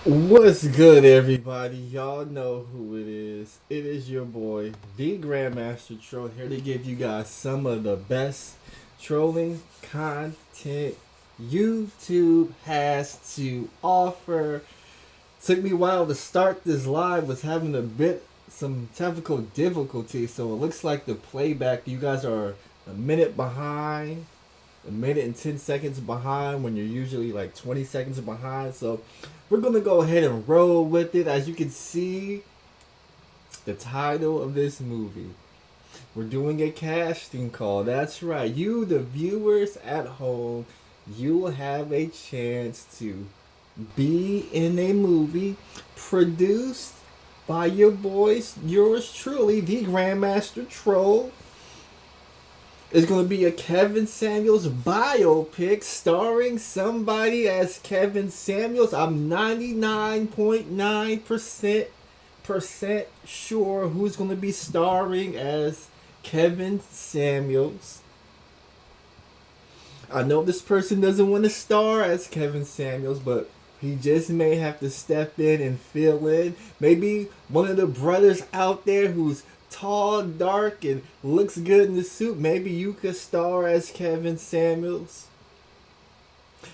What's good, everybody? Y'all know who it is. It is your boy, the Grandmaster Troll, here to give you guys some of the best trolling content YouTube has to offer. Took me a while to start this live, was having some technical difficulty, so it looks like the playback, you guys are a minute behind. A minute and 10 seconds behind when you're usually like 20 seconds behind. So we're going to go ahead and roll with it. As you can see, the title of this movie, we're doing a casting call. That's right. You, the viewers at home, you will have a chance to be in a movie produced by your boys, yours truly, the Grandmaster Troll. It's going to be a Kevin Samuels biopic starring somebody as Kevin Samuels. I'm 99.9% sure who's going to be starring as Kevin Samuels. I know this person doesn't want to star as Kevin Samuels, but he just may have to step in and fill in. Maybe one of the brothers out there who's tall, dark, and looks good in the suit. Maybe you could star as Kevin Samuels.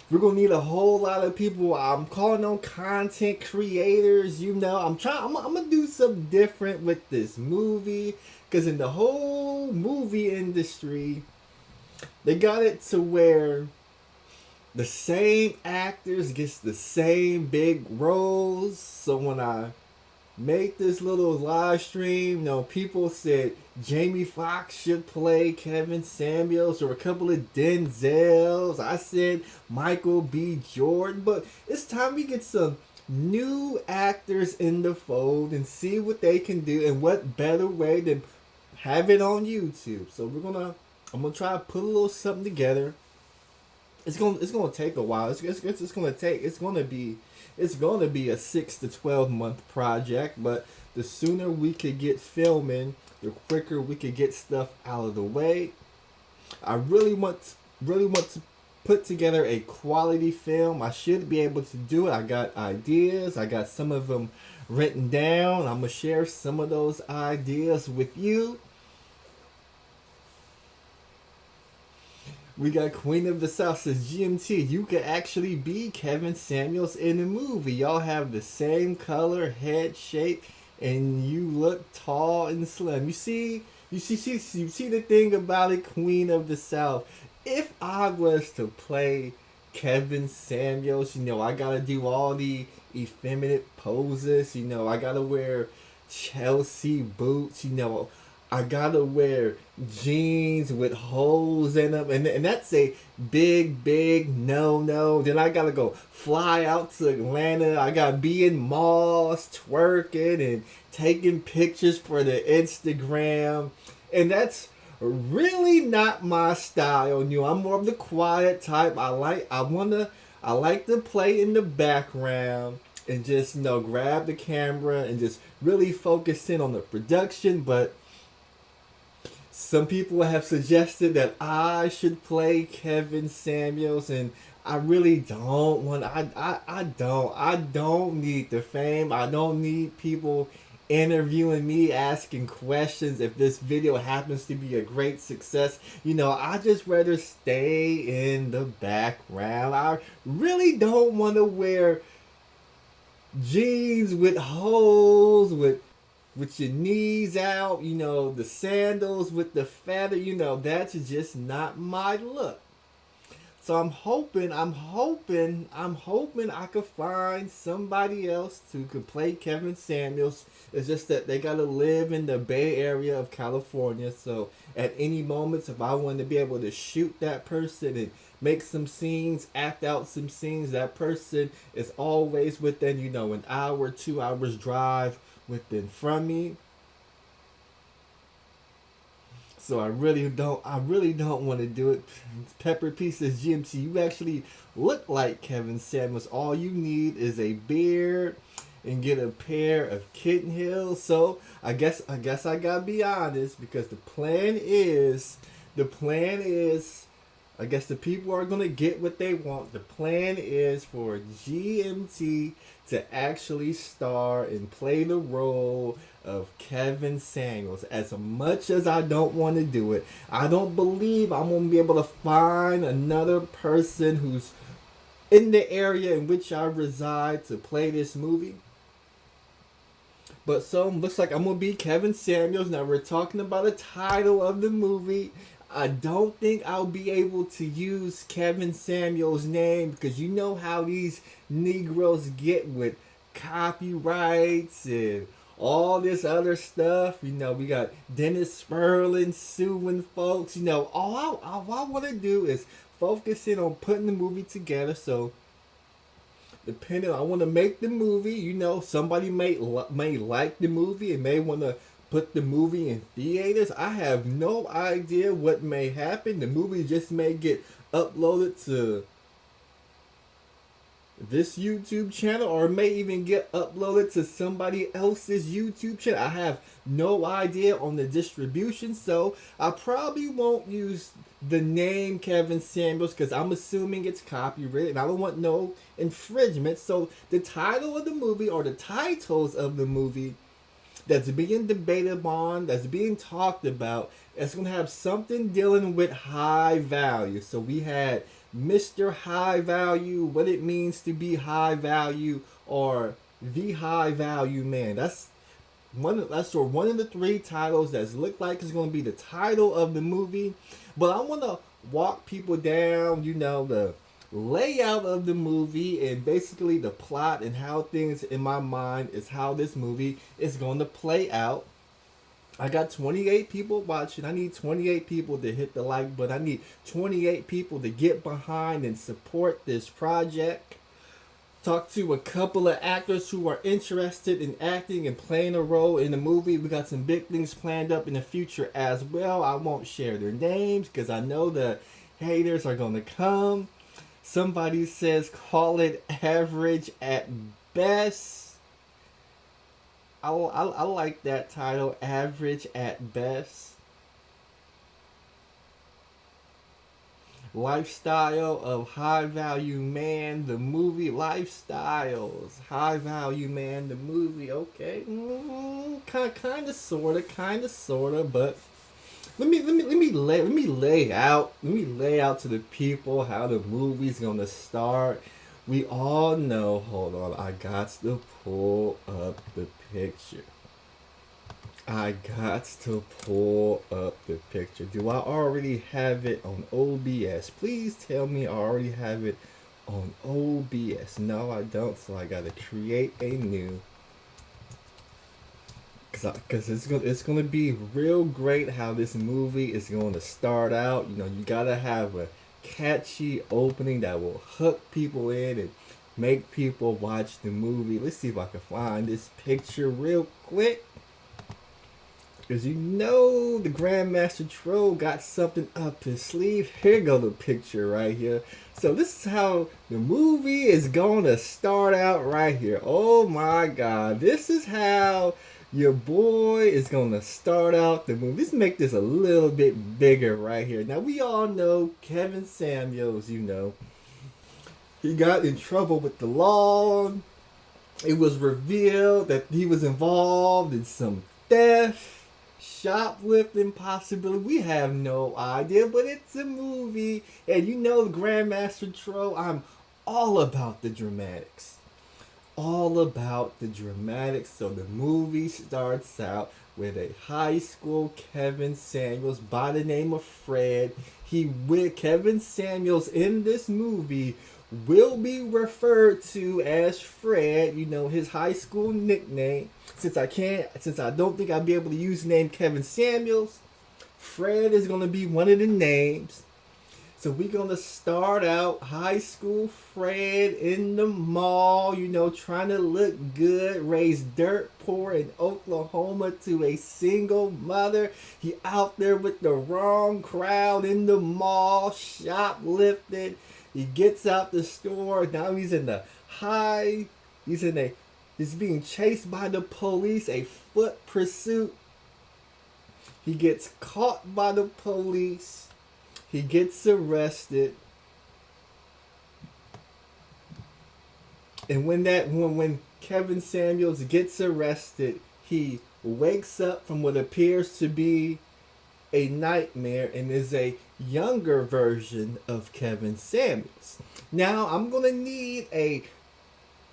We're gonna need a whole lot of people. I'm calling on content creators. I'm gonna do something different with this movie, because in the whole movie industry, they got it to where the same actors gets the same big roles. So when I make this little live stream, people said Jamie Foxx should play Kevin Samuels or a couple of Denzels. I said Michael B. Jordan, but it's time we get some new actors in the fold and see what they can do, and what better way than have it on YouTube. So I'm gonna try to put a little something together. It's gonna take a while. It's gonna be a 6 to 12 month project, but the sooner we could get filming, the quicker we could get stuff out of the way. I really want to put together a quality film. I should be able to do it. I got ideas. I got some of them written down. I'm gonna share some of those ideas with you. We got Queen of the South says, GMT, you could actually be Kevin Samuels in the movie. Y'all have the same color, head shape, and you look tall and slim. You see the thing about it, Queen of the South. If I was to play Kevin Samuels, I gotta do all the effeminate poses. I gotta wear Chelsea boots. I gotta wear jeans with holes in them, and that's a big no. Then I gotta go fly out to Atlanta. I gotta be in malls twerking and taking pictures for the Instagram, and that's really not my style. I'm more of the quiet type. I like to play in the background and just grab the camera and just really focus in on the production, but some people have suggested that I should play Kevin Samuels, and I really don't want. I don't need the fame. I don't need people interviewing me, asking questions. If this video happens to be a great success, I just rather stay in the background. I really don't want to wear jeans with holes with your knees out, the sandals with the feather, that's just not my look. So I'm hoping I could find somebody else who could play Kevin Samuels. It's just that they gotta live in the Bay Area of California. So at any moments, if I want to be able to shoot that person and make some scenes, act out some scenes, that person is always within, an hour, 2 hours drive within from me. So I really don't want to do it. Pepper P says, GMT, you actually look like Kevin Samuels. All you need is a beard and get a pair of kitten heels. So I guess I gotta be honest, because the plan is I guess the people are gonna get what they want. The plan is for GMT to actually star and play the role of Kevin Samuels. As much as I don't want to do it, I don't believe I'm gonna be able to find another person who's in the area in which I reside to play this movie. But so looks like I'm gonna be Kevin Samuels. Now we're talking about the title of the movie. I don't think I'll be able to use Kevin Samuels' name, because you know how these Negroes get with copyrights and all this other stuff. We got Dennis Sperlin suing folks. All I want to do is focus in on putting the movie together. So depending, I want to make the movie. Somebody may like the movie and may want to put the movie in theaters. I have no idea what may happen. The movie just may get uploaded to this YouTube channel, or may even get uploaded to somebody else's YouTube channel. I have no idea on the distribution, so I probably won't use the name Kevin Samuels, because I'm assuming it's copyrighted and I don't want no infringement. So the title of the movie, or the titles of the movie that's being debated on, that's being talked about, it's going to have something dealing with high value. So we had Mr. High Value, what it means to be high value, or the high value man. That's one of the three titles that look like it's going to be the title of the movie. But I want to walk people down, the layout of the movie and basically the plot and how things in my mind is how this movie is going to play out. I got 28 people watching. I need 28 people to hit the like button. I need 28 people to get behind and support this project. Talk to a couple of actors who are interested in acting and playing a role in the movie. We got some big things planned up in the future as well. I won't share their names because I know the haters are going to come. Somebody says call it average at best. I like that title, average at best. Lifestyle of High Value Man, the movie. Lifestyles, High Value Man, the movie. Okay, kind of, sorta, but let me lay out to the people how the movie's gonna start. We all know. Hold on, I got to pull up the picture. Do I already have it on OBS? Please tell me I already have it on OBS. No, I don't, so I gotta create a new. Cause it's gonna be real great how this movie is going to start out. You know, you gotta have a catchy opening that will hook people in and make people watch the movie. Let's see if I can find this picture real quick. Because you know the Grandmaster Troll got something up his sleeve. Here go the picture right here. So this is how the movie is going to start out right here. Oh my God. This is how your boy is going to start out the movie. Let's make this a little bit bigger right here. Now we all know Kevin Samuels, you know. He got in trouble with the law. It was revealed that he was involved in some theft, shoplifting possibility. We have no idea, but it's a movie. And you know the Grandmaster Troll, I'm all about the dramatics. So the movie starts out with a high school Kevin Samuels by the name of Fred. Kevin Samuels in this movie will be referred to as Fred, you know, his high school nickname. Since I don't think I'll be able to use the name Kevin Samuels, Fred is going to be one of the names. So we're going to start out high school Fred in the mall, you know, trying to look good, raised dirt poor in Oklahoma to a single mother. He out there with the wrong crowd in the mall, shoplifting. He gets out the store. Now he's being chased by the police, a foot pursuit. He gets caught by the police. He gets arrested. And when Kevin Samuels gets arrested, he wakes up from what appears to be a nightmare and is a younger version of Kevin Samuels. Now, I'm going to need a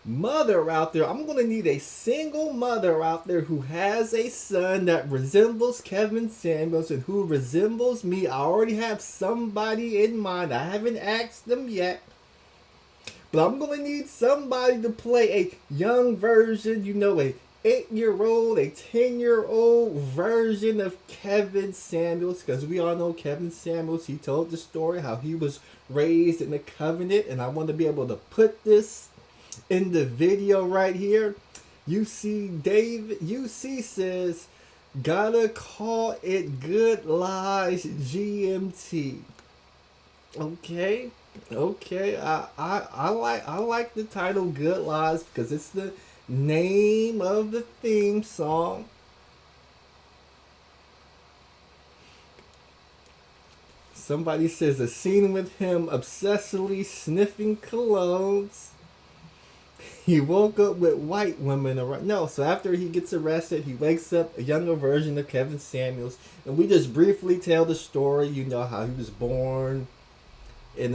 mother out there. I'm going to need a single mother out there who has a son that resembles Kevin Samuels and who resembles me. I already have somebody in mind. I haven't asked them yet. But I'm going to need somebody to play a young version, you know, a 8-year-old, a 10-year-old version of Kevin Samuels, because we all know Kevin Samuels. He told the story how he was raised in the covenant, and I want to be able to put this in the video right here. UC says, gotta call it Good Lies GMT. Okay. I like the title Good Lies because it's the name of the theme song. Somebody says a scene with him obsessively sniffing colognes. He woke up with white women around. No, so after he gets arrested, he wakes up a younger version of Kevin Samuels. And we just briefly tell the story, you know, how he was born in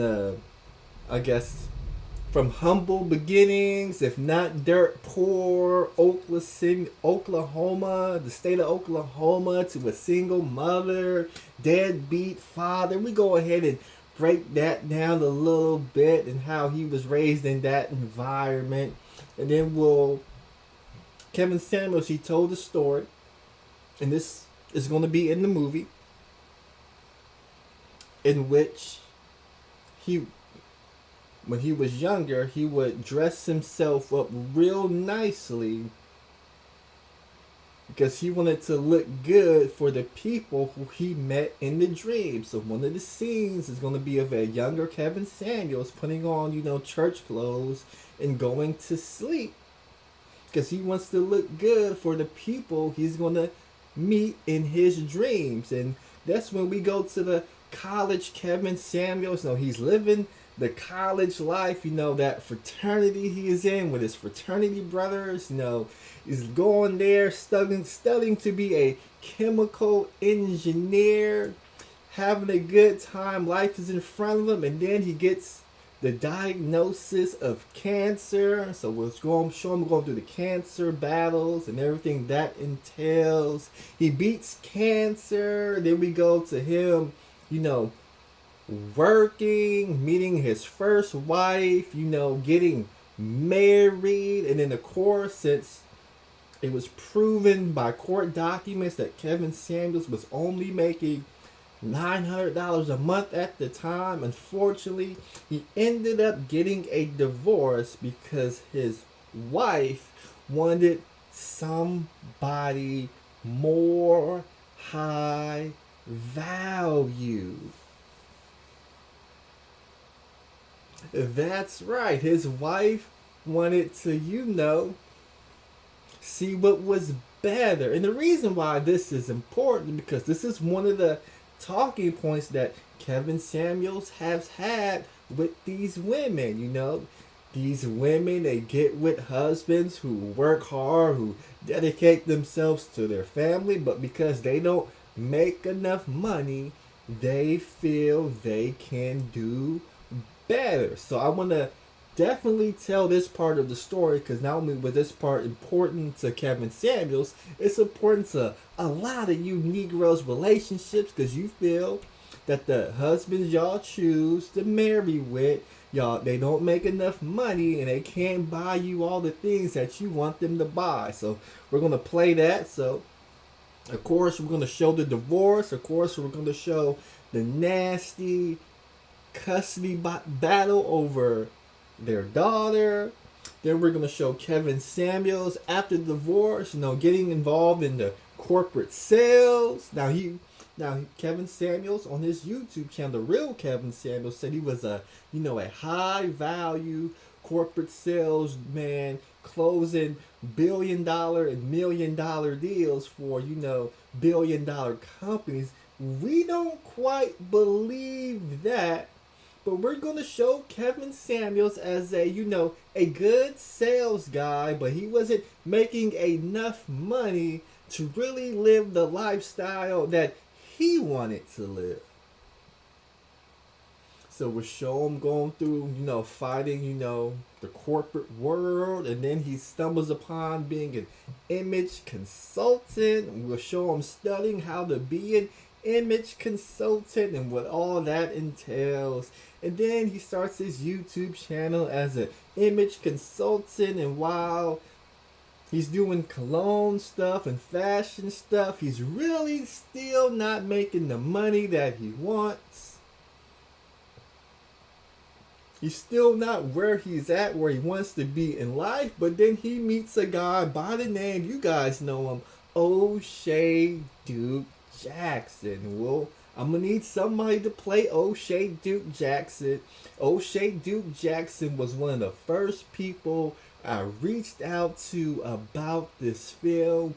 from humble beginnings, if not dirt poor, Oklahoma, the state of Oklahoma, to a single mother, deadbeat father. We go ahead and break that down a little bit and how he was raised in that environment. And then Kevin Samuels, he told the story, and this is going to be in the movie, in which he, when he was younger, he would dress himself up real nicely because he wanted to look good for the people who he met in the dream. So one of the scenes is going to be of a younger Kevin Samuels putting on, church clothes and going to sleep because he wants to look good for the people he's going to meet in his dreams. And that's when we go to the college Kevin Samuels. He's living the college life, that fraternity he is in with his fraternity brothers. He's going there studying to be a chemical engineer, having a good time. Life is in front of him, and then he gets the diagnosis of cancer. So we'll show him going through the cancer battles and everything that entails. He beats cancer. Then we go to him, working, meeting his first wife, getting married. And then, of course, since it was proven by court documents that Kevin Samuels was only making $900 a month at the time, unfortunately, he ended up getting a divorce because his wife wanted somebody more high value. That's right. His wife wanted to, see what was better. And the reason why this is important, because this is one of the talking points that Kevin Samuels has had with these women. These women, they get with husbands who work hard, who dedicate themselves to their family, but because they don't make enough money, they feel they can do better. So I want to definitely tell this part of the story, because not only was this part important to Kevin Samuels, it's important to a lot of you Negroes' relationships, because you feel that the husbands y'all choose to marry with, they don't make enough money and they can't buy you all the things that you want them to buy. So we're going to play that. So of course we're going to show the divorce. Of course we're going to show the nasty custody battle over their daughter. Then we're going to show Kevin Samuels after the divorce, getting involved in the corporate sales. Now Kevin Samuels on his YouTube channel, the real Kevin Samuels, said he was a high value corporate salesman, closing $1 billion and $1 million deals for $1 billion companies. We don't quite believe that. But we're going to show Kevin Samuels as a good sales guy, but he wasn't making enough money to really live the lifestyle that he wanted to live. So we'll show him going through, fighting, the corporate world, and then he stumbles upon being an image consultant. We'll show him studying how to be an image consultant and what all that entails. And then he starts his YouTube channel as an image consultant, and while he's doing cologne stuff and fashion stuff, he's really still not making the money that he wants. He's still not where he's at, where he wants to be in life. But then he meets a guy by the name, you guys know him, O'Shea Duke Jackson. Well, I'm going to need somebody to play O'Shea Duke Jackson. O'Shea Duke Jackson was one of the first people I reached out to about this film.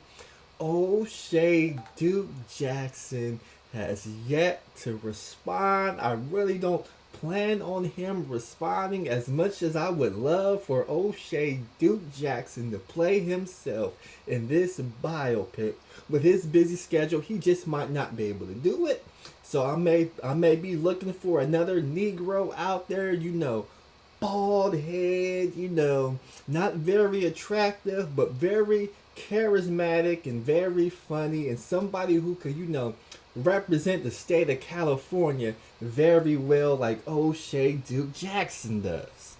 O'Shea Duke Jackson has yet to respond. I really don't plan on him responding, as much as I would love for O'Shea Duke Jackson to play himself in this biopic. With his busy schedule, he just might not be able to do it. So I may be looking for another Negro out there, bald head, not very attractive, but very charismatic and very funny, and somebody who could, represent the state of California very well, like O'Shea Duke Jackson does.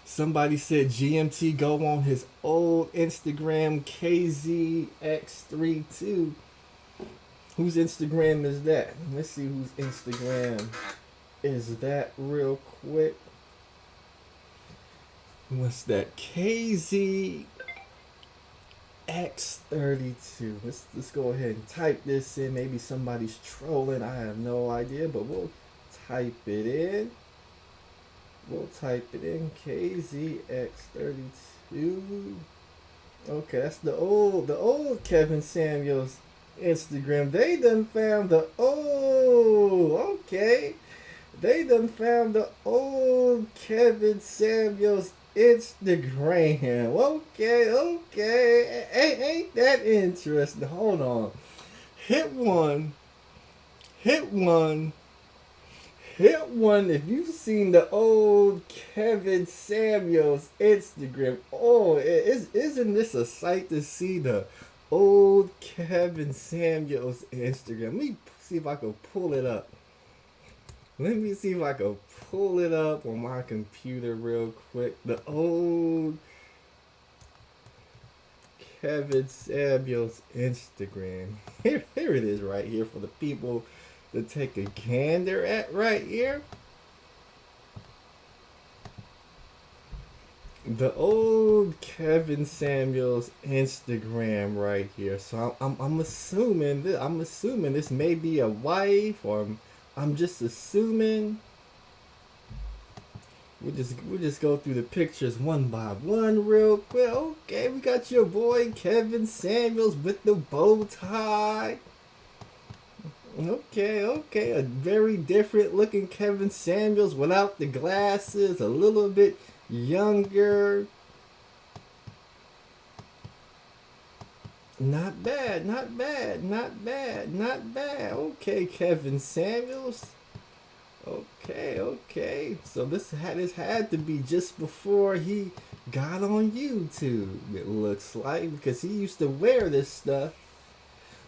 Somebody said GMT go on his old Instagram KZX32. Whose Instagram is that? Let's see whose Instagram is that real quick. What's that? KZX32. Let's go ahead and type this in. Maybe somebody's trolling. I have no idea, but we'll type it in. KZX32. Okay, that's the old Kevin Samuels Instagram. They done found the old Kevin Samuels Instagram. Okay. Ain't that interesting? Hold on. Hit one if you've seen the old Kevin Samuels Instagram. Isn't this a sight to see the old Kevin Samuels Instagram? Let me see if I can pull it up. on my computer real quick. The old Kevin Samuels Instagram. Here it is right here for the people to take a gander at right here. The old Kevin Samuels Instagram right here. So I'm assuming this may be a wife, or I'm just assuming. We'll just go through the pictures one by one real quick. Okay, we got your boy Kevin Samuels with the bow tie. Okay, a very different looking Kevin Samuels without the glasses, a little bit younger. Not bad. Okay, Kevin Samuels. Okay. So this had to be just before he got on YouTube, it looks like, because he used to wear this stuff,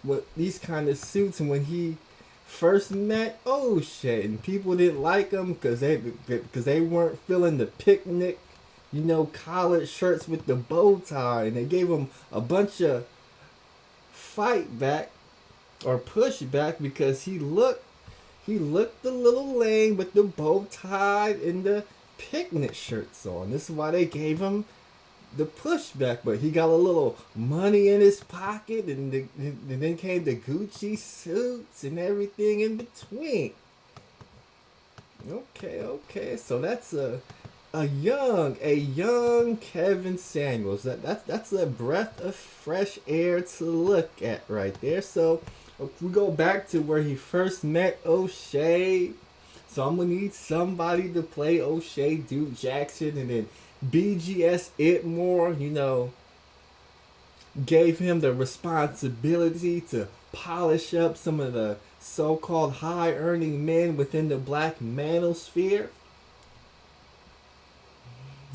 with these kind of suits, and when he first met O'Shea, and people didn't like him because they weren't feeling the picnic, collared shirts with the bow tie, and they gave him a bunch of fight back or push back because he looked a little lame with the bow tie and the picnic shirts on. This is why they gave him the pushback, but he got a little money in his pocket, and then came the Gucci suits and everything in between. Okay, so that's a young Kevin Samuels. That's a breath of fresh air to look at right there. So if we go back to where he first met O'Shea, so I'm gonna need somebody to play O'Shea Duke Jackson, and then BGS Itmore, gave him the responsibility to polish up some of the so-called high-earning men within the black manosphere.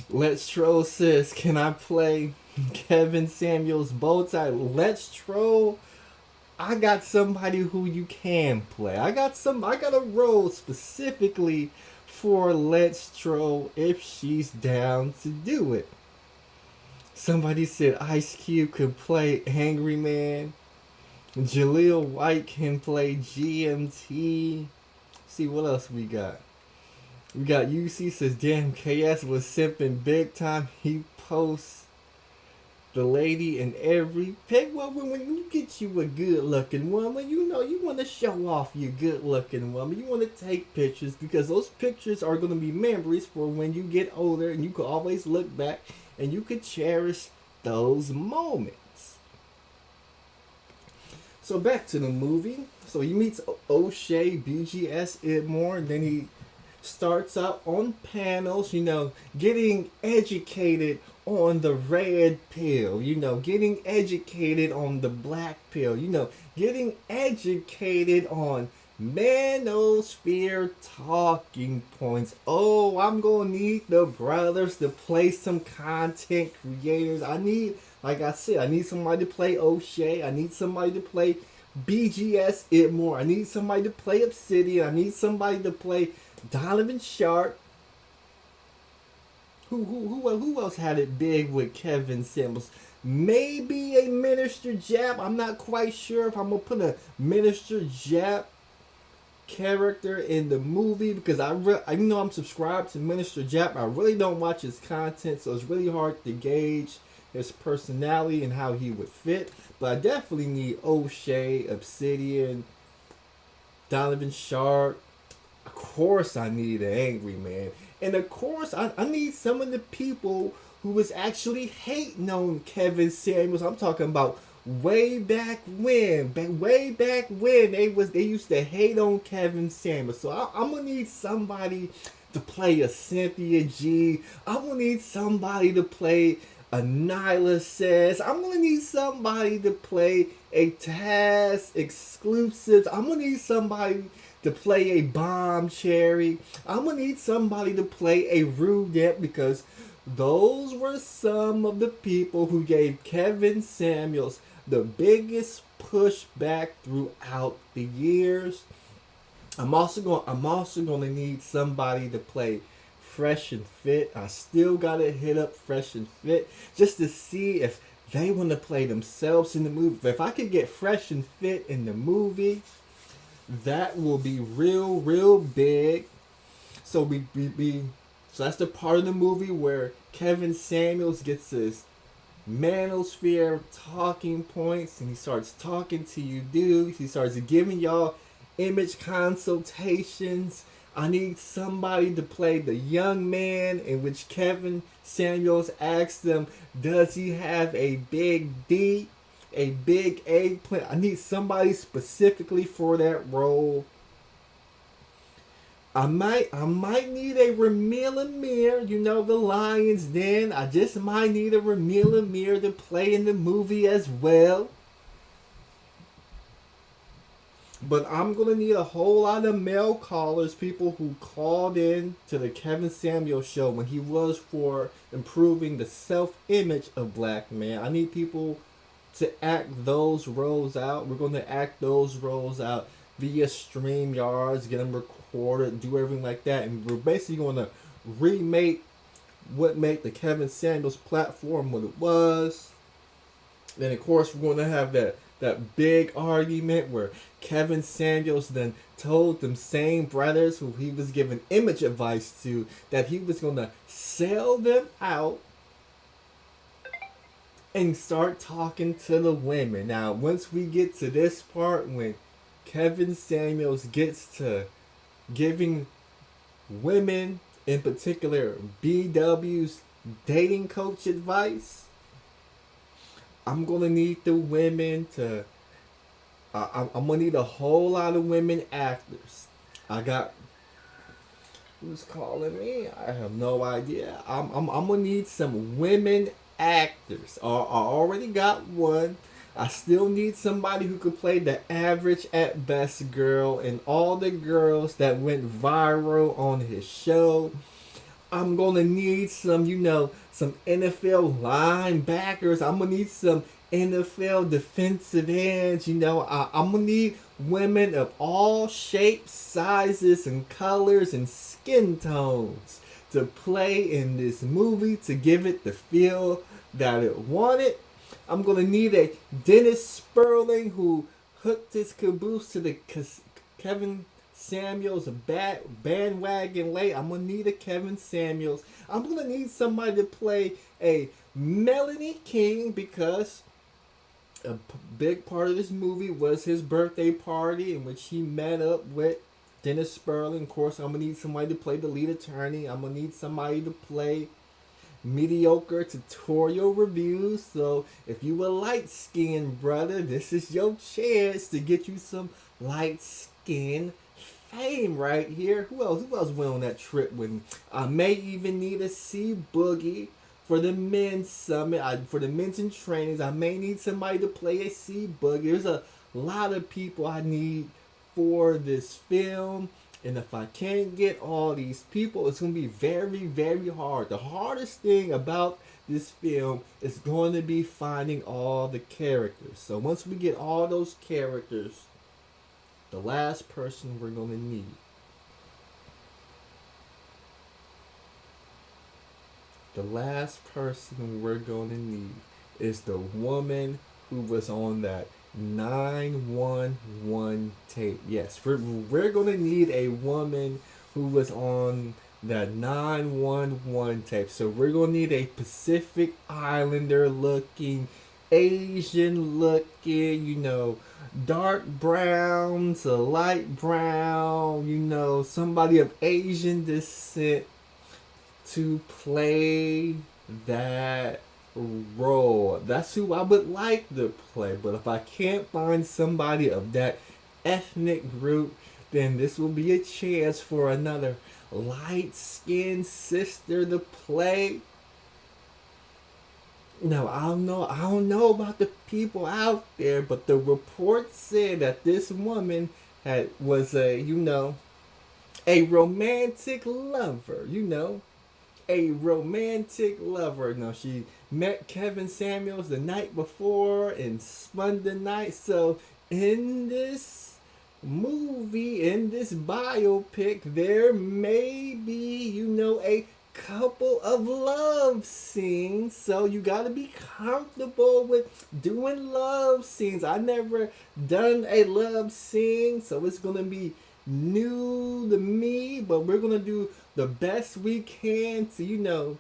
Let's Troll says, can I play Kevin Samuels bow tie? Let's Troll, I got somebody who you can play. I got a role specifically for Let's Troll if she's down to do it. Somebody said Ice Cube could play Angry Man. Jaleel White can play GMT. See what else we got. We got UC says, damn, KS was simping big time. He posts the lady in every pic. Well, when you get you a good looking woman, you want to show off your good looking woman. You want to take pictures, because those pictures are going to be memories for when you get older, and you can always look back and you could cherish those moments. So back to the movie. So he meets O'Shea, BGS Itmore, and then he starts out on panels, getting educated on the red pill, getting educated on the black pill, getting educated on Manosphere talking points. Oh, I'm gonna need the brothers to play some content creators. I need Like I said, I need somebody to play O'Shea. I need somebody to play BGS Itmore. I need somebody to play Obsidian. I need somebody to play Donovan Sharp. Who else had it big with Kevin Samuels? Maybe a Minister Jap. I'm not quite sure if I'm gonna put a Minister Jap character in the movie, because I know I'm subscribed to Minister Jap. I really don't watch his content, so it's really hard to gauge his personality and how he would fit. But I definitely need O'Shea, Obsidian, Donovan Sharp. Of course I need an Angry Man. And of course I need some of the people who was actually hating on Kevin Samuels. I'm talking about way back when they used to hate on Kevin Samuels. So I'm gonna need somebody to play a Cynthia G. I'm gonna need somebody to play a Nyla Says. I'm gonna need somebody to play a Taz Exclusives. I'm gonna need somebody to play a Bomb Cherry. I'm gonna need somebody to play a Rudette, because those were some of the people who gave Kevin Samuels the biggest pushback throughout the years. I'm also gonna need somebody to play Fresh and Fit. I still gotta hit up Fresh and Fit just to see if they want to play themselves in the movie. If I could get Fresh and Fit in the movie, that will be real big. So so that's the part of the movie where Kevin Samuels gets his Manosphere talking points, and he starts talking to you dudes. He starts giving y'all image consultations. I need somebody to play the young man, in which Kevin Samuels asks them, does he have a big D, a big eggplant? I need somebody specifically for that role. I might need a Ramil Amir, you know, the Lion's Den. I just might need a Ramil Amir to play in the movie as well. But I'm going to need a whole lot of male callers, people who called in to the Kevin Samuels show when he was for improving the self-image of black man. I need people to act those roles out. We're going to act those roles out via StreamYards, get them recorded, do everything like that. And we're basically going to remake what made the Kevin Samuels platform what it was. Then, of course, we're going to have that big argument where Kevin Samuels then told them same brothers who he was giving image advice to that he was going to sell them out and start talking to the women. Now, once we get to this part, when Kevin Samuels gets to giving women, in particular BW's dating coach advice, I'm going to need the women to... I'm going to need a whole lot of women actors. I got... Who's calling me? I have no idea. I'm going to need some women actors. I already got one. I still need somebody who could play the average at best girl and all the girls that went viral on his show. I'm going to need some, some NFL linebackers. I'm going to need some NFL defensive ends. I'm going to need women of all shapes, sizes, and colors and skin tones to play in this movie to give it the feel that it wanted. I'm going to need a Dennis Sperling who hooked his caboose to the Kevin Samuels bandwagon late. I'm going to need a Kevin Samuels. I'm going to need somebody to play a Melanie King, because a big part of this movie was his birthday party in which he met up with Dennis Sperling. Of course, I'm going to need somebody to play the lead attorney. I'm going to need somebody to play mediocre tutorial reviews. So if you a light-skinned brother, this is your chance to get you some light-skinned fame right here. Who else went on that trip with me? I may even need a C Boogie for the men's summit. For the men's and trainings, I may need somebody to play a C Boogie. There's a lot of people I need for this film. And if I can't get all these people, it's going to be very, very hard. The hardest thing about this film is going to be finding all the characters. So once we get all those characters, the last person we're going to need. The last person we're going to need is the woman who was on that 911 tape. Yes, we're going to need a woman who was on that 911 tape. So we're going to need a Pacific Islander looking, Asian looking, dark brown to light brown, somebody of Asian descent to play that role. That's who I would like to play. But if I can't find somebody of that ethnic group, then this will be a chance for another light-skinned sister to play. Now I don't know about the people out there, but the report said that this woman was a romantic lover, a romantic lover. Now, she met Kevin Samuels the night before and spun the night. So, in this movie, in this biopic, there may be, a couple of love scenes. So, you got to be comfortable with doing love scenes. I never done a love scene, so it's going to be new to me, but we're gonna do the best we can to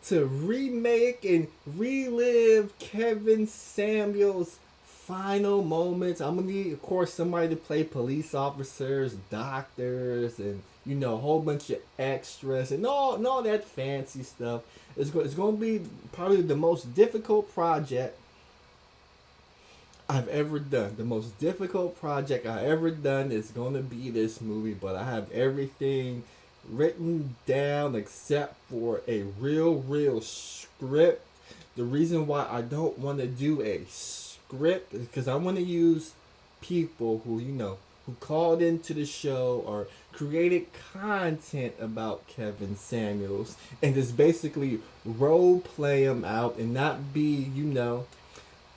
to remake and relive Kevin Samuels' final moments. I'm gonna need, of course, somebody to play police officers, doctors, and a whole bunch of extras and all that fancy stuff. It's gonna be probably the most difficult project I've ever done. The most difficult project I ever done is going to be this movie, but I have everything written down except for a real script. The reason why I don't want to do a script is because I want to use people who called into the show or created content about Kevin Samuels and just basically role play him out and not be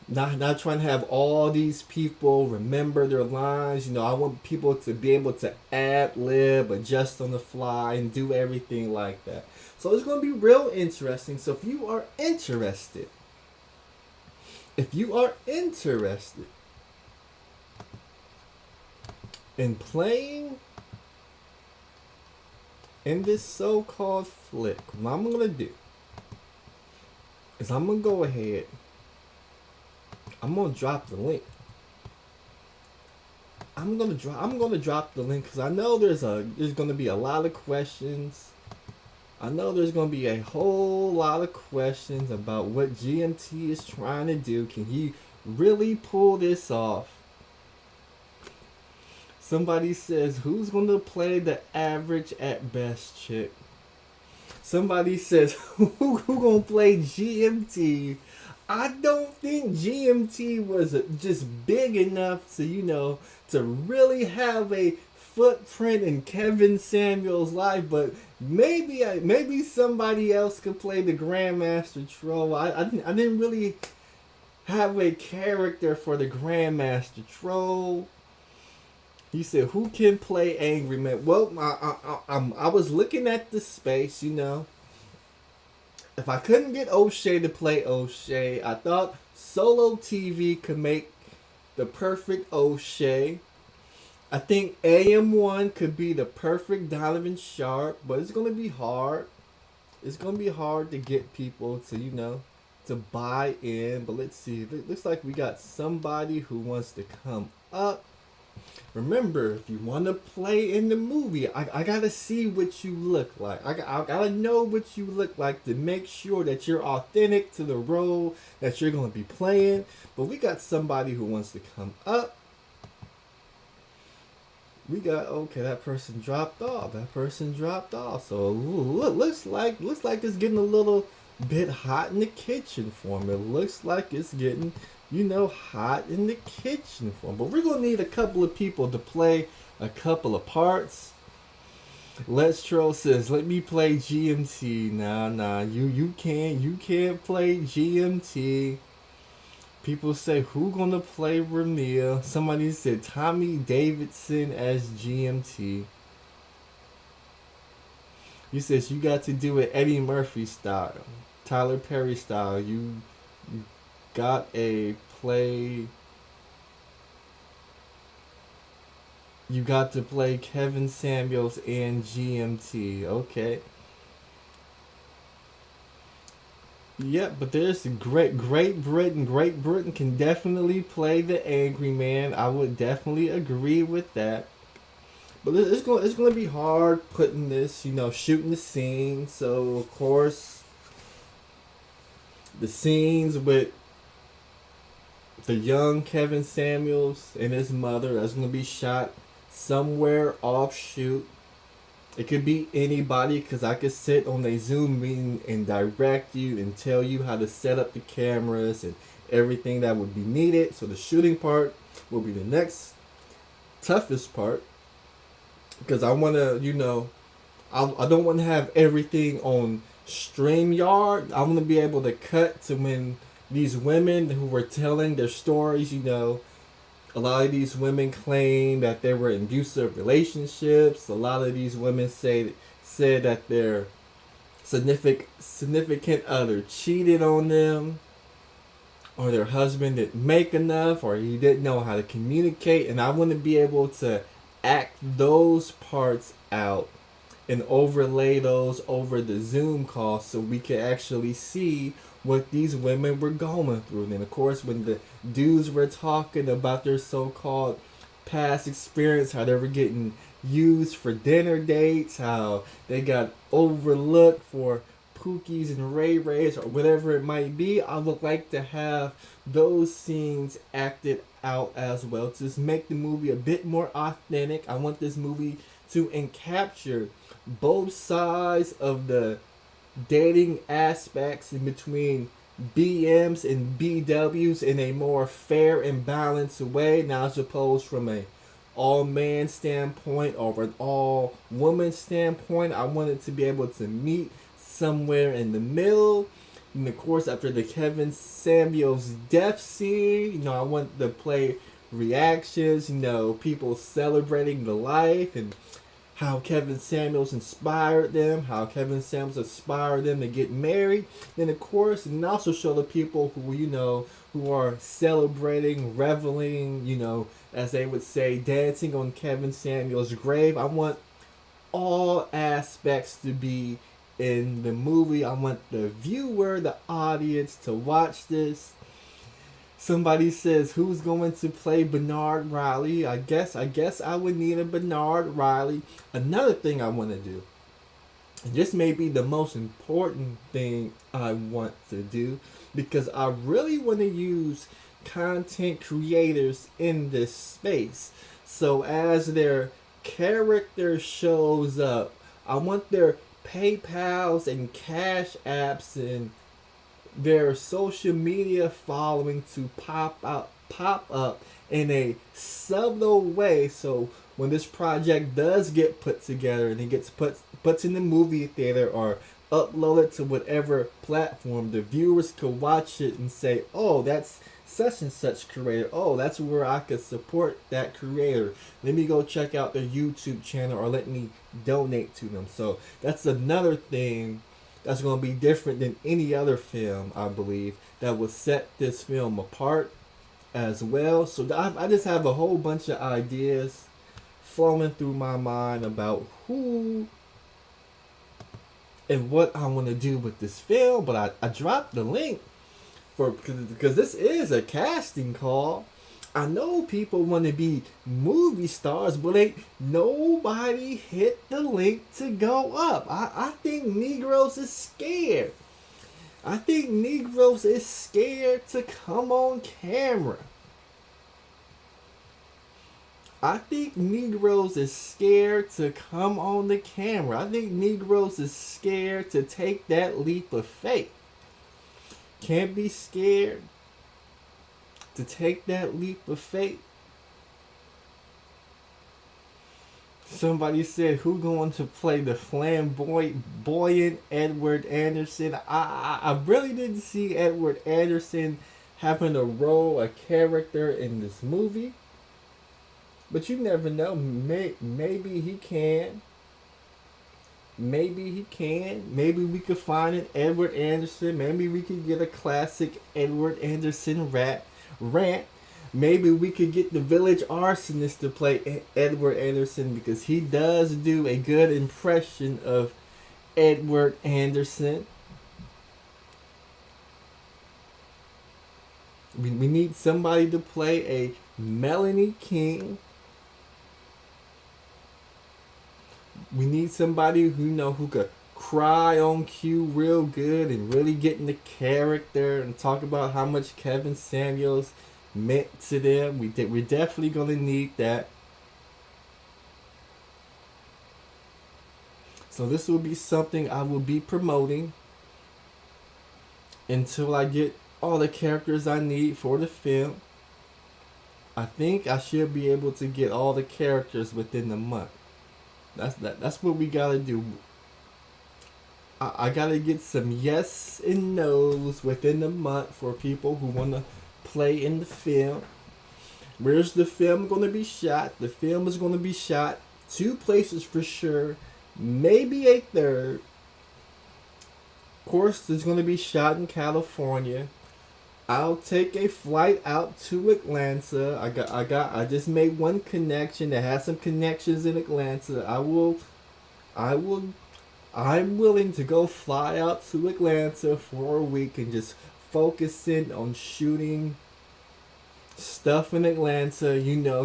not trying to have all these people remember their lines. I want people to be able to ad lib, adjust on the fly, and do everything like that. So it's going to be real interesting. So if you are interested in playing in this so-called flick, what I'm going to do is I'm going to go ahead. I'm gonna drop the link. I'm gonna drop the link because I know there's gonna be a lot of questions. I know there's gonna be a whole lot of questions about what GMT is trying to do. Can he really pull this off? Somebody says, who's gonna play the average at best chick? Somebody says, who gonna play GMT? I don't think GMT was just big enough to, to really have a footprint in Kevin Samuels' life, but maybe somebody else could play the Grandmaster Troll. I didn't really have a character for the Grandmaster Troll. He said, who can play Angry Man? Well, I was looking at the space, If I couldn't get O'Shea to play O'Shea, I thought Solo TV could make the perfect O'Shea. I think AM1 could be the perfect Donovan Sharp, but it's going to be hard. It's going to be hard to get people to, to buy in. But let's see. It looks like we got somebody who wants to come up. Remember, if you want to play in the movie, I gotta see what you look like. I gotta know what you look like to make sure that you're authentic to the role that you're going to be playing. But we got somebody who wants to come up. We got, okay, that person dropped off. So looks like it's getting a little bit hot in the kitchen for him. It looks like it's getting hot in the kitchen for him. But we're going to need a couple of people to play a couple of parts. Let's Troll says, let me play GMT. Nah, you can't play GMT. People say, who gonna play Ramil? Somebody said Tommy Davidson as GMT. You says you got to do it Eddie Murphy style, Tyler Perry style. You got a play. You got to play Kevin Samuels and GMT. Okay. Yep, but there's Great Britain. Great Britain can definitely play the angry man. I would definitely agree with that. But it's gonna be hard putting this, shooting the scene. So of course, the scenes with the young Kevin Samuels and his mother that's gonna be shot somewhere offshoot. It could be anybody because I could sit on a Zoom meeting and direct you and tell you how to set up the cameras and everything that would be needed. So the shooting part will be the next toughest part because I want to, I don't want to have everything on StreamYard. I want to be able to cut to when these women who were telling their stories, a lot of these women claim that they were in abusive relationships. A lot of these women said that their significant other cheated on them, or their husband didn't make enough, or he didn't know how to communicate. And I want to be able to act those parts out and overlay those over the Zoom call so we can actually see what these women were going through. And of course, when the dudes were talking about their so-called past experience, how they were getting used for dinner dates, how they got overlooked for Pookies and Ray Rays or whatever it might be, I would like to have those scenes acted out as well to just make the movie a bit more authentic. I want this movie to encapture both sides of the dating aspects in between BMs and BWs in a more fair and balanced way, now as opposed from a all man standpoint or an all woman standpoint. I wanted to be able to meet somewhere in the middle. And of course, after the Kevin Samuels death scene, I want to play reactions, people celebrating the life and how Kevin Samuels inspired them, how Kevin Samuels inspired them to get married. Then of course, and also show the people who are celebrating, reveling, as they would say, dancing on Kevin Samuels' grave. I want all aspects to be in the movie. I want the viewer, the audience to watch this. Somebody says, who's going to play Bernard Riley? I guess I would need a Bernard Riley. Another thing I want to do, and this may be the most important thing I want to do, because I really want to use content creators in this space. So as their character shows up, I want their PayPals and Cash Apps and their social media following to pop up in a subtle way. So when this project does get put together and it gets put in the movie theater or uploaded to whatever platform, the viewers could watch it and say, oh, that's such and such creator. Oh, that's where I could support that creator. Let me go check out their YouTube channel or let me donate to them. So that's another thing that's going to be different than any other film, I believe, that will set this film apart as well. So I just have a whole bunch of ideas flowing through my mind about who and what I want to do with this film. But I dropped the link because this is a casting call. I know people want to be movie stars, but ain't nobody hit the link to go up. I think Negroes is scared. I think Negroes is scared to come on camera. I think Negroes is scared to come on the camera. I think Negroes is scared to take that leap of faith. Can't be scared to take that leap of faith. somebody said, who going to play the flamboyant Edward Anderson? I really didn't see Edward Anderson having a role, a character in this movie. But you never know. Maybe he can. Maybe he can. Maybe we could find an Edward Anderson. Maybe we could get a classic Edward Anderson rant. Maybe we could get the Village Arsonist to play Edward Anderson because he does do a good impression of Edward Anderson. We need somebody to play a Melanie King. We need somebody who could cry on cue real good and really get in the character and talk about how much Kevin Samuels meant to them. We're definitely gonna need that. So this will be something I will be promoting until I get all the characters I need for the film. I think I should be able to get all the characters within the month. That's what we gotta do. I gotta get some yes and no's within the month for people who wanna play in the film. Where's the film gonna be shot? The film is gonna be shot 2 places for sure, maybe a third. Of course, it's gonna be shot in California. I'll take a flight out to Atlanta. I just made one connection that has some connections in Atlanta. I'm willing to go fly out to Atlanta for a week and just focus in on shooting stuff in Atlanta,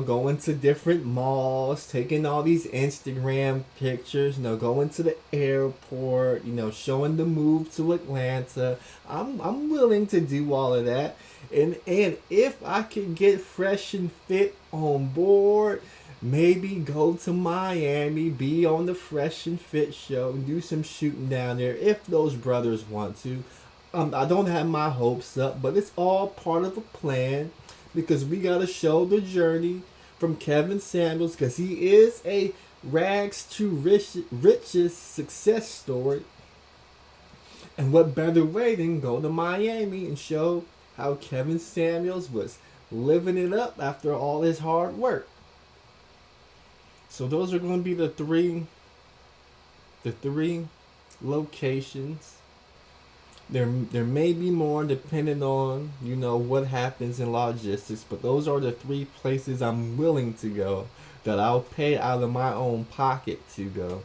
going to different malls, taking all these Instagram pictures, going to the airport, showing the move to Atlanta. I'm willing to do all of that. And if I can get Fresh and Fit on board, maybe go to Miami, be on the Fresh and Fit show, and do some shooting down there if those brothers want to. I don't have my hopes up, but it's all part of a plan. Because we got to show the journey from Kevin Samuels, because he is a rags to riches success story. And what better way than go to Miami and show how Kevin Samuels was living it up after all his hard work. So those are going to be the three locations. There may be more depending on, what happens in logistics, but those are the 3 places I'm willing to go, that I'll pay out of my own pocket to go.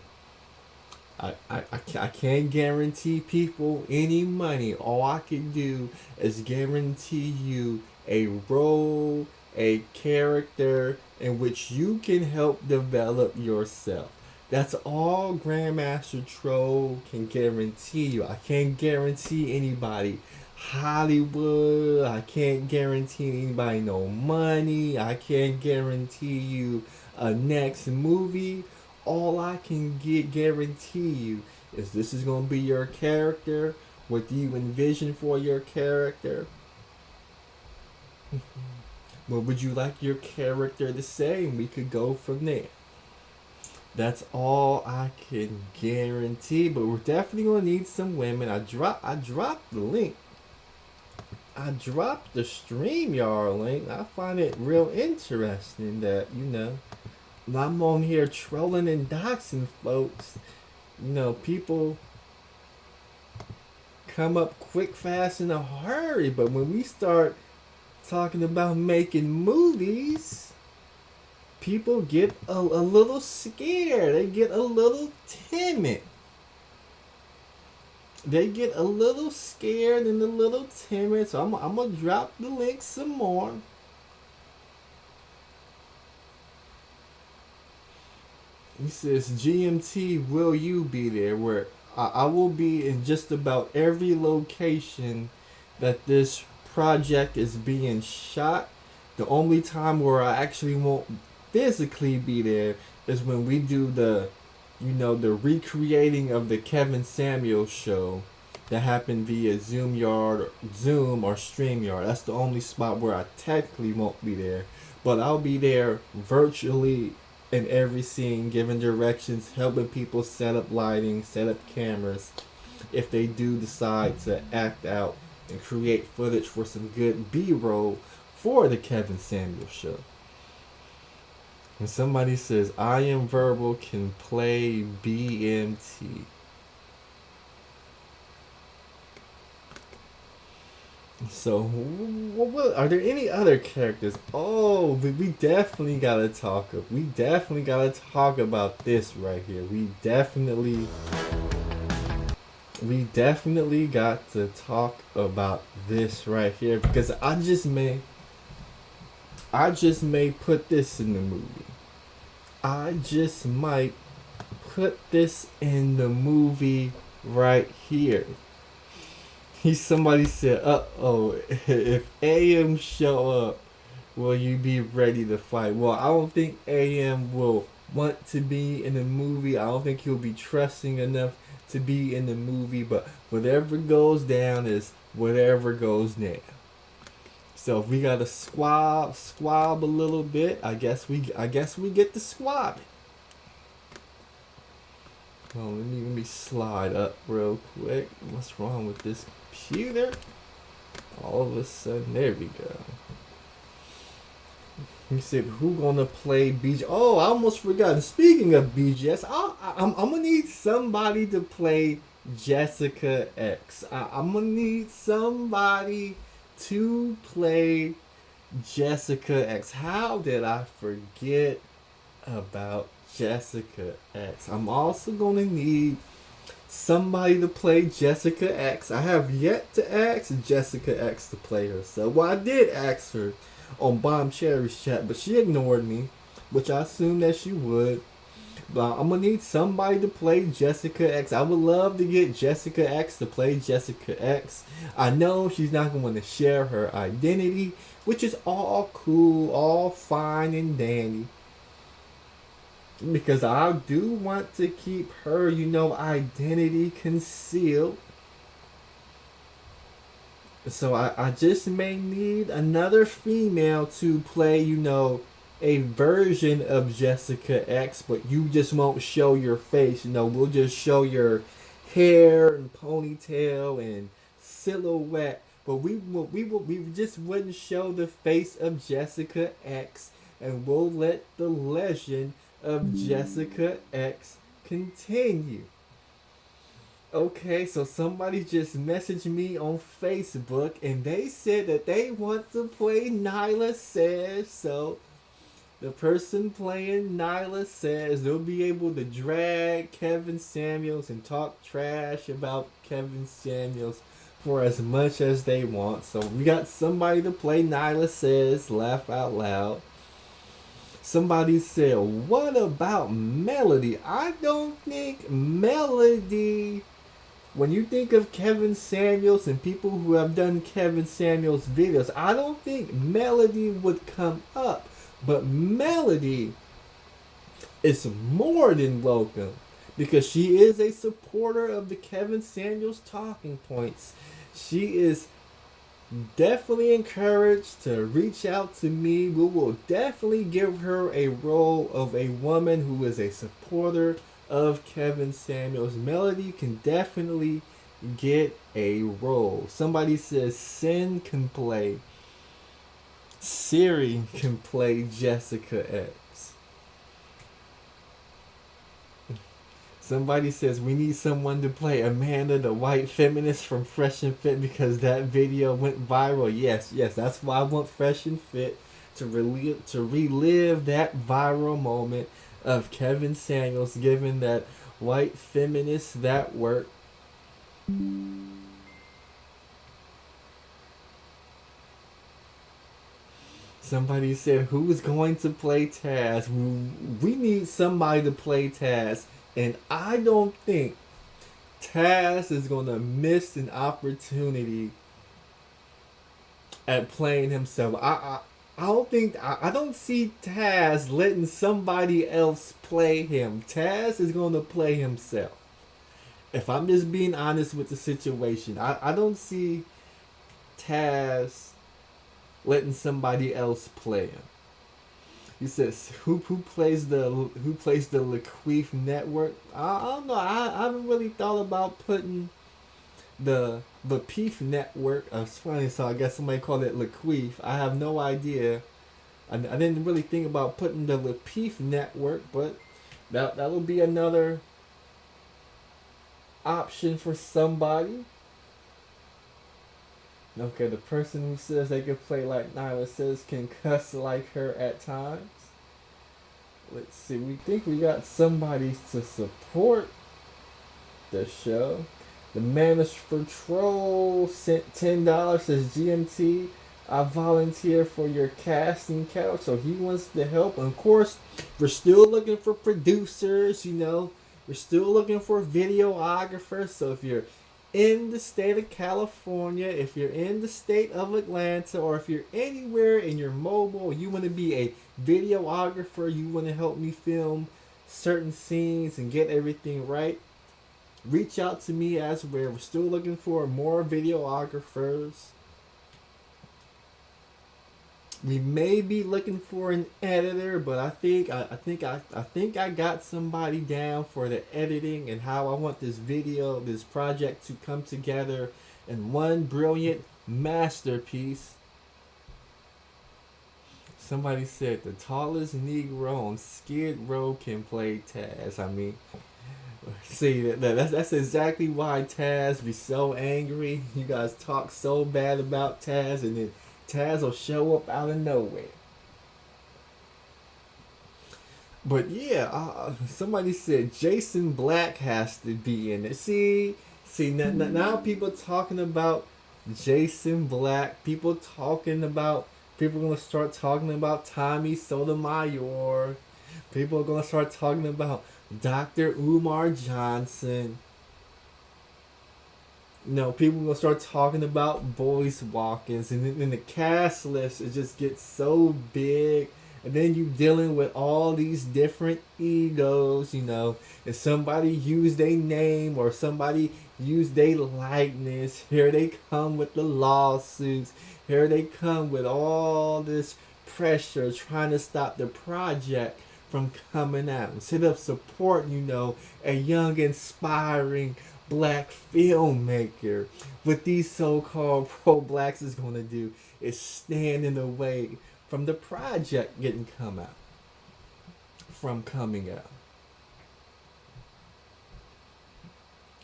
I can't guarantee people any money. All I can do is guarantee you a role, a character in which you can help develop yourself. That's all Grandmaster Troll can guarantee you. I can't guarantee anybody Hollywood. I can't guarantee anybody no money. I can't guarantee you a next movie. All I can guarantee you is this is going to be your character, what you envision for your character. What would you like your character to say? And we could go from there. That's all I can guarantee, but we're definitely gonna need some women. I dropped the link. I dropped the StreamYard link. I find it real interesting that, I'm on here trolling and doxing folks. People come up quick, fast, in a hurry, but when we start talking about making movies, people get a little scared. They get a little timid. They get a little scared and a little timid. So I'm going to drop the link some more. He says, GMT, will you be there? Where I will be in just about every location that this project is being shot. The only time where I actually won't physically be there is when we do the recreating of the Kevin Samuels show that happened via Zoom or StreamYard. That's the only spot where I technically won't be there, but I'll be there virtually in every scene, giving directions, helping people set up lighting, set up cameras, if they do decide to act out and create footage for some good B-roll for the Kevin Samuels show. And somebody says, I Am Verbal can play BMT. So, what are there any other characters? Oh, we definitely gotta talk. We definitely gotta talk about this right here. We definitely got to talk about this right here because I just may put this in the movie. I just might put this in the movie right here. Somebody said, uh-oh, if AM show up, will you be ready to fight? Well, I don't think AM will want to be in the movie. I don't think he'll be trusting enough to be in the movie, but whatever goes down is whatever goes down. So if we gotta squab a little bit, I guess we get to squab it. Oh, let me slide up real quick. What's wrong with this computer? All of a sudden, there we go. He said, who gonna play BG? Oh, I almost forgot. Speaking of BGS, I'm gonna need somebody to play Jessica X. I'm gonna need somebody to play Jessica X. How did I forget about Jessica X? I'm also gonna need somebody to play Jessica X. I have yet to ask Jessica X to play herself. Well, I did ask her on Bomb Cherry's chat, but she ignored me, which I assumed that she would. But I'm gonna need somebody to play Jessica X. I would love to get Jessica X to play Jessica X. I know she's not going to share her identity, which is all cool, all fine and dandy. Because I do want to keep her, identity concealed. So I just may need another female to play, a version of Jessica X, but you just won't show your face. We'll just show your hair and ponytail and silhouette, but we just wouldn't show the face of Jessica X, and we'll let the legend of Jessica X continue. Okay, so somebody just messaged me on Facebook and they said that they want to play Nyla Says. So the person playing Nyla Says, they'll be able to drag Kevin Samuels and talk trash about Kevin Samuels for as much as they want. So we got somebody to play Nyla Says, laugh out loud. Somebody said, what about Melody? I don't think Melody... When you think of Kevin Samuels and people who have done Kevin Samuels videos, I don't think Melody would come up. But Melody is more than welcome because she is a supporter of the Kevin Samuels talking points. She is definitely encouraged to reach out to me. We will definitely give her a role of a woman who is a supporter of Kevin Samuels. Melody can definitely get a role. Somebody says Sin can play. Siri can play Jessica X. Somebody says we need someone to play Amanda, the white feminist from Fresh and Fit, because that video went viral. Yes, that's why I want Fresh and Fit to relive that viral moment of Kevin Samuels giving that white feminist that work. Somebody said, who's going to play Taz? We need somebody to play Taz. And I don't think Taz is going to miss an opportunity at playing himself. I don't see Taz letting somebody else play him. Taz is going to play himself. If I'm just being honest with the situation, I don't see Taz letting somebody else play him. You said who plays the Laqueef network? I don't know. I haven't really thought about putting the Peef network. It's funny, so I guess somebody called it Laqueef. I have no idea. I didn't really think about putting the Lapeef network, but that will be another option for somebody. Okay, the person who says they can play like Nyla says can cuss like her at times. Let's see, we think we got somebody to support the show. The Manosphere Troll sent $10, says GMT. I volunteer for your casting couch, so he wants to help. And of course, we're still looking for producers, We're still looking for videographers. So if you're in the state of California, if you're in the state of Atlanta, or if you're anywhere in your mobile, you want to be a videographer, you want to help me film certain scenes and get everything right, reach out to me as well. We're still looking for more videographers. We may be looking for an editor, but I think I got somebody down for the editing and how I want this project to come together in one brilliant masterpiece. Somebody said the tallest Negro on Skid Row can play Taz. I mean, see that's exactly why Taz be so angry. You guys talk so bad about Taz, and then Taz will show up out of nowhere. But yeah, somebody said Jason Black has to be in it. See, now people talking about Jason Black. People are gonna start talking about Tommy Sotomayor. People are gonna start talking about Dr. Umar Johnson. People will start talking about Boyce Watkins, and then the cast list, it just gets so big, and then you dealing with all these different egos, if somebody used their name or somebody used their likeness, here they come with the lawsuits, here they come with all this pressure trying to stop the project from coming out. Instead of supporting, a young, inspiring black filmmaker, what these so-called pro-blacks is going to do is stand in the way from the project coming out.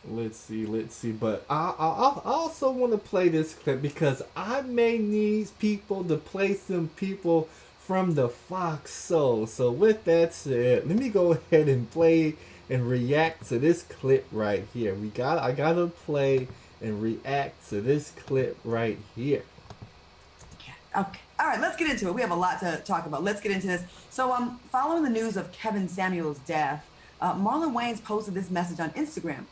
Let's see. But I also want to play this clip because I may need people to play some people from the Fox Soul. So with that said, let me go ahead and play and react to this clip right here. I gotta play and react to this clip right here. Okay. All right, let's get into it. We have a lot to talk about. Let's get into this. So, following the news of Kevin Samuel's death, Marlon Wayans posted this message on Instagram.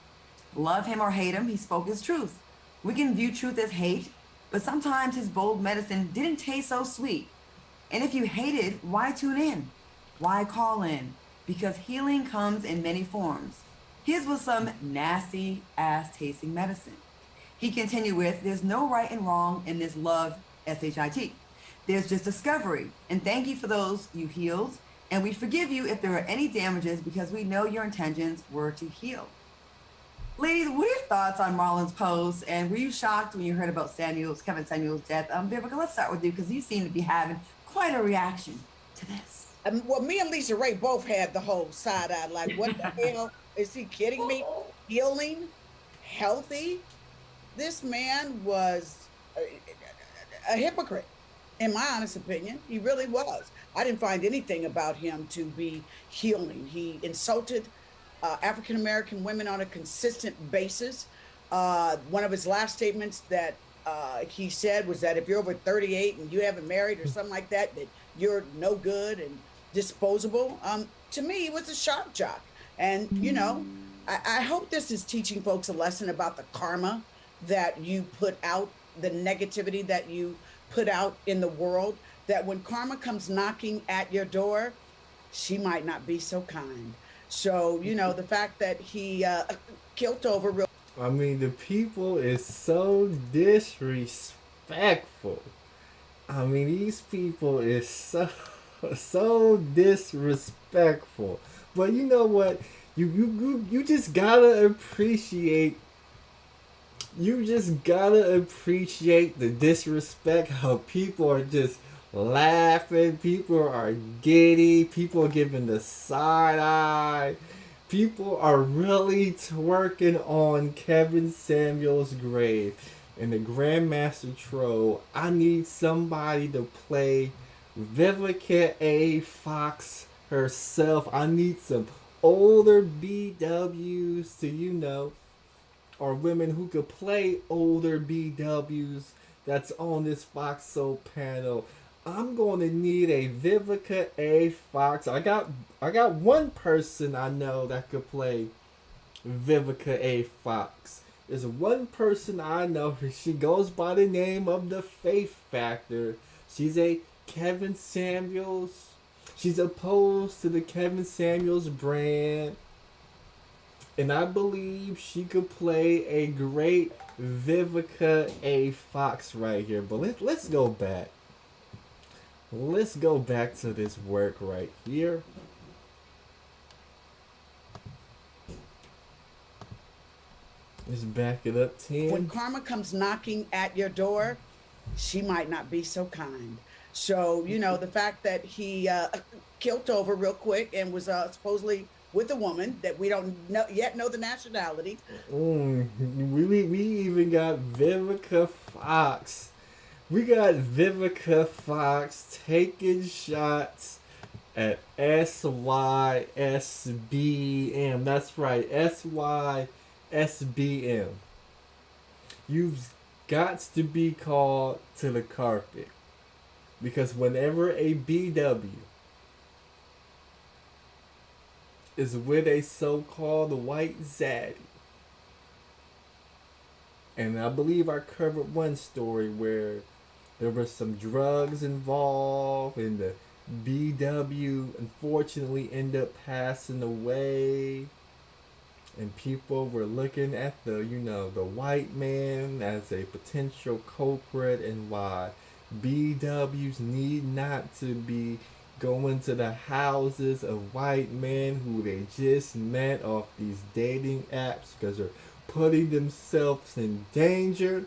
Love him or hate him, he spoke his truth. We can view truth as hate, but sometimes his bold medicine didn't taste so sweet. And if you hated, why tune in? Why call in? Because healing comes in many forms. His was some nasty ass tasting medicine. He continued with, there's no right and wrong in this love, S-H-I-T. There's just discovery. And thank you for those you healed. And we forgive you if there are any damages because we know your intentions were to heal. Ladies, what are your thoughts on Marlon's post? And were you shocked when you heard about Kevin Samuel's death? Vivica, let's start with you because you seem to be having quite a reaction to this. Well, me and Lisa Ray both had the whole side eye, like, what the hell? Is he kidding me? Healing? Healthy? This man was a hypocrite, in my honest opinion. He really was. I didn't find anything about him to be healing. He insulted African-American women on a consistent basis. One of his last statements that he said was that if you're over 38 and you haven't married or something like that, that you're no good and disposable. To me, it was a shock jock. And, I hope this is teaching folks a lesson about the karma that you put out, the negativity that you put out in the world, that when karma comes knocking at your door, she might not be so kind. So, the fact that he killed over real. I mean, the people is so disrespectful. I mean, these people is so So disrespectful. But you know what? You just gotta appreciate. You just gotta appreciate the disrespect. How people are just laughing. People are giddy. People are giving the side eye. People are really twerking on Kevin Samuels' grave. And the Grandmaster Troll, I need somebody to play Vivica Fox herself. I need some older BWs to, or women who could play older BWs that's on this Fox Soul panel. I'm going to need a Vivica Fox. I got one person I know that could play Vivica Fox. There's one person I know. She goes by the name of the Faith Factor. She's a Kevin Samuels. She's opposed to the Kevin Samuels brand. And I believe she could play a great Vivica Fox right here. But let's go back. Let's go back to this work right here. Let's back it up 10. When karma comes knocking at your door, she might not be so kind. So, the fact that he killed over real quick and was supposedly with a woman that we don't yet know the nationality. We even got Vivica Fox. We got Vivica Fox taking shots at SYSBM. That's right, SYSBM. You've got to be called to the carpet. Because whenever a BW is with a so-called white zaddy, and I believe I covered one story where there was some drugs involved and the BW unfortunately ended up passing away, and people were looking at the white man as a potential culprit, and why BWs need not to be going to the houses of white men who they just met off these dating apps because they're putting themselves in danger.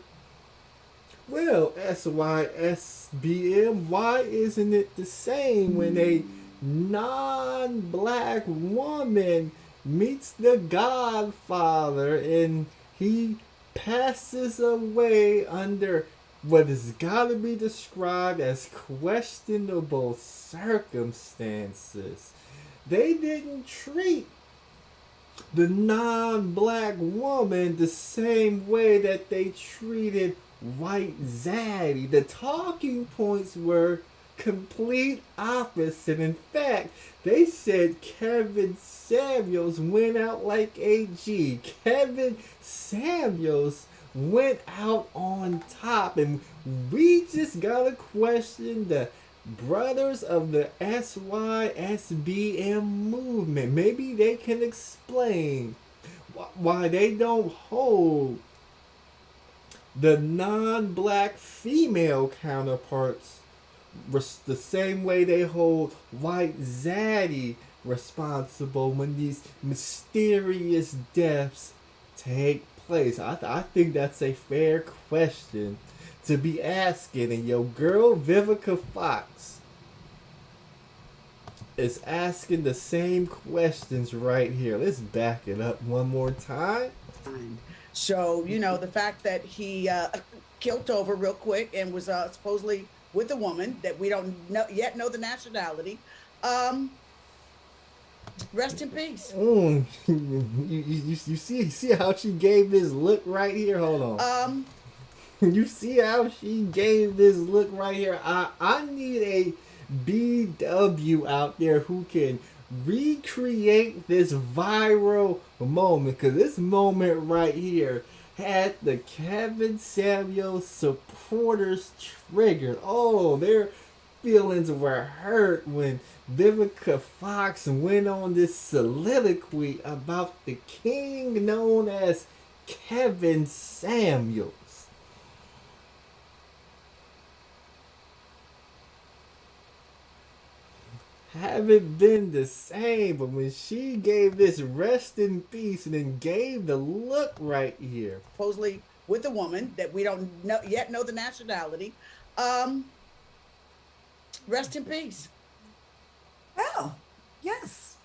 Well, SYSBM, why isn't it the same when a non-black woman meets the Godfather and he passes away under what has got to be described as questionable circumstances? They didn't treat the non-black woman the same way that they treated white zaddy. The talking points were complete opposite. In fact, they said Kevin Samuels went out like a G. Kevin Samuels went out on top, and we just gotta question the brothers of the SYSBM movement. Maybe they can explain why they don't hold the non-black female counterparts the same way they hold white zaddy responsible when these mysterious deaths take place. I think that's a fair question to be asking, and your girl Vivica Fox is asking the same questions right here. Let's back it up one more time. So, the fact that he killed over real quick and was supposedly with a woman that we don't yet know the nationality. Rest in peace. You see how she gave this look right here? Hold on. You see how she gave this look right here? I need a BW out there who can recreate this viral moment, because this moment right here had the Kevin Samuels supporters triggered. Oh, their feelings were hurt when Vivica Fox went on this soliloquy about the king known as Kevin Samuels. haven't been the same. But when she gave this rest in peace and then gave the look right here. Supposedly with a woman that we don't yet know the nationality. Um, Rest in peace. Well, yes.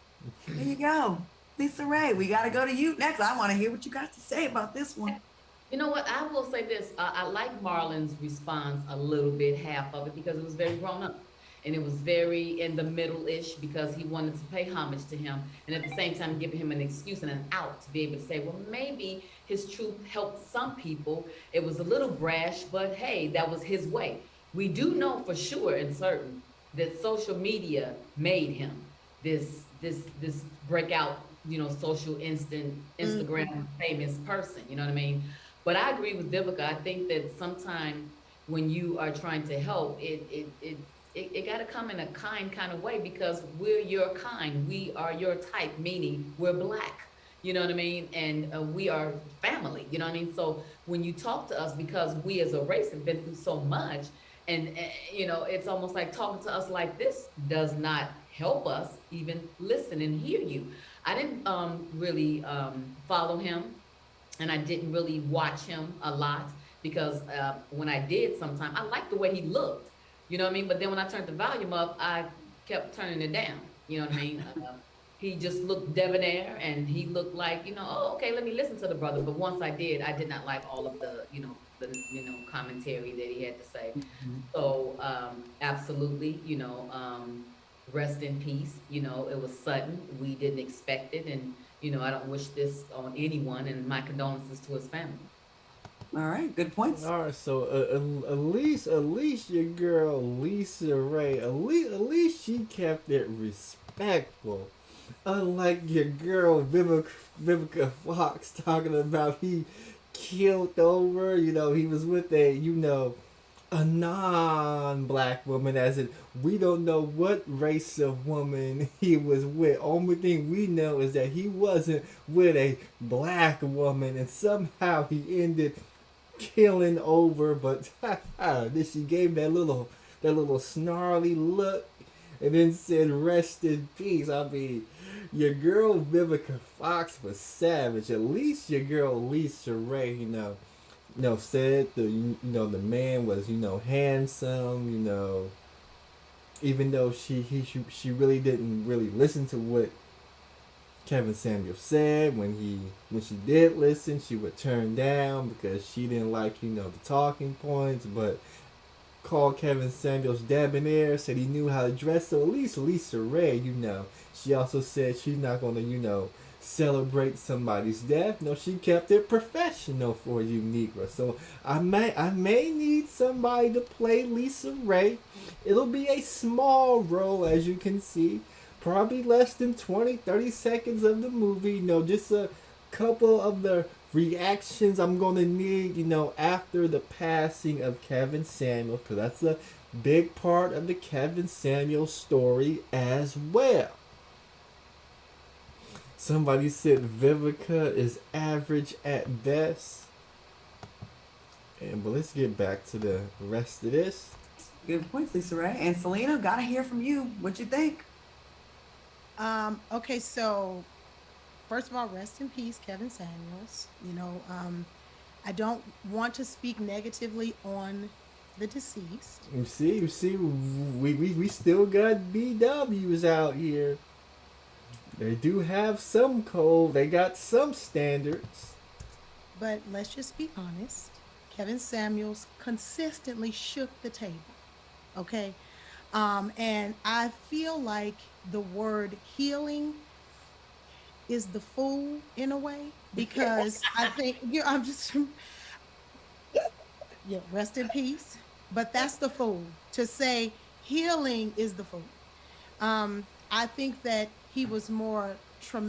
There you go. Lisa Ray, we got to go to you next. I want to hear what you got to say about this one. You know what? I will say this. I like Marlon's response a little bit, half of it, because it was very grown up. And it was very in the middle-ish because he wanted to pay homage to him. And at the same time, giving him an excuse and an out to be able to say, well, maybe his truth helped some people. It was a little brash, but hey, that was his way. We do know for sure and certain that social media made him this breakout, social Instagram famous person. You know what I mean? But I agree with Vivica. I think that sometimes when you are trying to help, it got to come in a kind of way because we're your kind. We are your type, meaning we're black. You know what I mean? And we are family. You know what I mean? So when you talk to us, because we as a race have been through so much, and it's almost like talking to us like this does not help us even listen and hear you. I didn't really follow him, and I didn't really watch him a lot because when I did sometime, I liked the way he looked, you know what I mean? But then when I turned the volume up, I kept turning it down, you know what I mean? He just looked debonair and he looked like, oh, okay, let me listen to the brother. But once I did not like all of the, commentary that he had to say. So absolutely, rest in peace. It was sudden. We didn't expect it. And, I don't wish this on anyone, and my condolences to his family. All right, good points. All right, so at least your girl Lisa Ray, at least she kept it respectful. Unlike your girl Vivica Fox talking about he killed over, he was with a non-black woman, as in we don't know what race of woman he was with. Only thing we know is that he wasn't with a black woman, and somehow he ended killing over. But then she gave that little snarly look and then said rest in peace. I mean, your girl Vivica Fox was savage. At least your girl Lisa Ray, said the man was handsome, even though she really didn't really listen to what Kevin Samuel said. When she did listen, she would turn down because she didn't like the talking points, but called Kevin Samuels debonair, said he knew how to dress. So at least Lisa Ray, she also said she's not gonna celebrate somebody's death. No, she kept it professional for you, Negro. So I may need somebody to play Lisa Ray. It'll be a small role, as you can see. Probably less than 20-30 seconds of the movie. Just a couple of the reactions I'm gonna need, after the passing of Kevin Samuel, because that's a big part of the Kevin Samuel story as well. Somebody said Vivica is average at best. But let's get back to the rest of this. Good points, Lisa Ray. And Selena, gotta hear from you. What you think? Okay, so first of all, rest in peace, Kevin Samuels. I don't want to speak negatively on the deceased. You see, we still got BWs out here. They do have some code. They got some standards. But let's just be honest. Kevin Samuels consistently shook the table. Okay? And I feel like the word healing is the fool in a way, because I think I'm just rest in peace. But that's the fool, to say healing is the fool. I think that he was more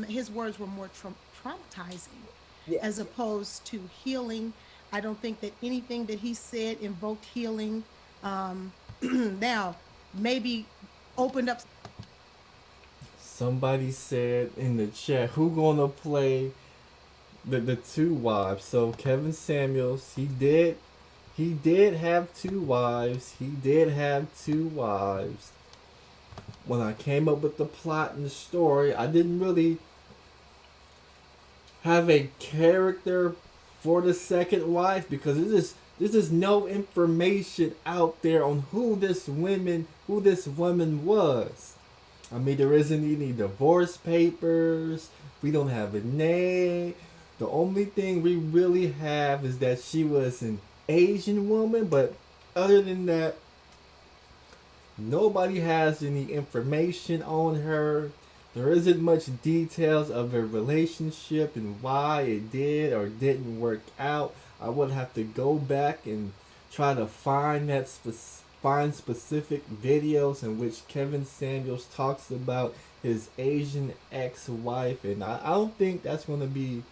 his words were more traumatizing, Yes. as opposed to healing. I don't think that anything that he said invoked healing. Now, maybe opened up. Somebody said in the chat, who gonna play the two wives? So Kevin Samuels, he did have two wives. when I came up with the plot and the story, I didn't really have a character for the second wife because there's just no information out there on who this woman was. I mean, there isn't any divorce papers. We don't have a name. The only thing we really have is that she was an Asian woman, but other than that, nobody has any information on her. There isn't much details of their relationship and why it did or didn't work out. I would have to go back and try to find find specific videos in which Kevin Samuels talks about his Asian ex-wife, and I don't think that's going to be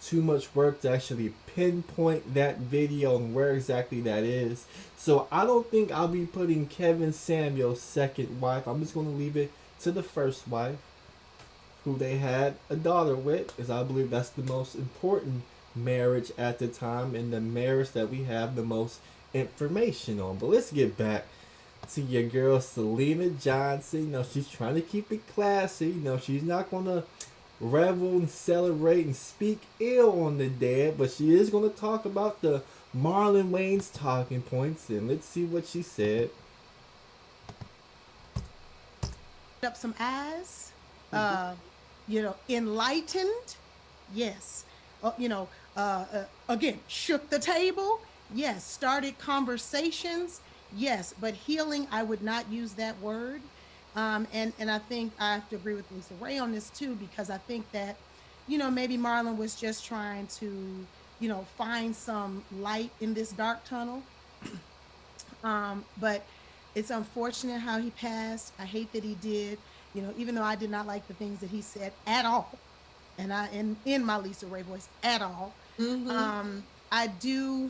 too much work to actually pinpoint that video and where exactly that is. So I don't think I'll be putting Kevin Samuels' second wife. I'm just going to leave it to the first wife, who they had a daughter with, because I believe that's the most important marriage at the time and the marriage that we have the most information on. But let's get back to your girl Selena Johnson. You know, she's trying to keep it classy. You know, she's not going to revel and celebrate and speak ill on the dead, but she is going to talk about the Marlon Wayans talking points, and let's see what she said. Up some eyes, enlightened, yes. Again, shook the table, yes. Started conversations, yes. But healing, I would not use that word. And I think I have to agree with Lisa Ray on this too, because I think that, maybe Marlon was just trying to, find some light in this dark tunnel. But it's unfortunate how he passed. I hate that he did, even though I did not like the things that he said at all. And in my Lisa Ray voice, at all. Mm-hmm. I do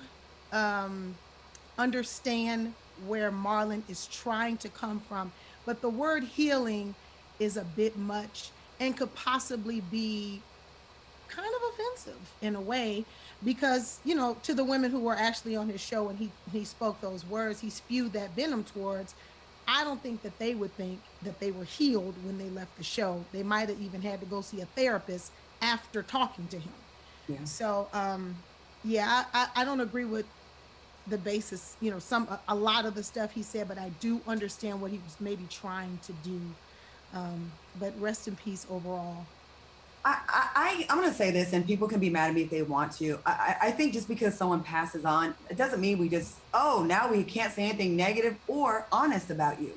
understand where Marlon is trying to come from, but the word healing is a bit much and could possibly be kind of offensive in a way, because to the women who were actually on his show and he spoke those words, he spewed that venom towards, I don't think that they would think that they were healed when they left the show. They might have even had to go see a therapist after talking to him. Yeah. So I don't agree with the basis, a lot of the stuff he said, but I do understand what he was maybe trying to do. But rest in peace overall. I'm going to say this, and people can be mad at me if they want to. I think just because someone passes on, it doesn't mean we just, now we can't say anything negative or honest about you.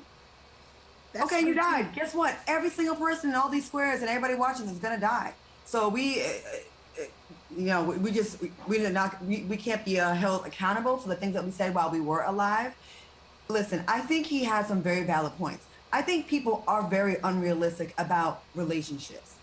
That's okay, you died. Guess what? Every single person in all these squares and everybody watching is going to die. So we can't be held accountable for the things that we said while we were alive. Listen, I think he has some very valid points. I think people are very unrealistic about relationships.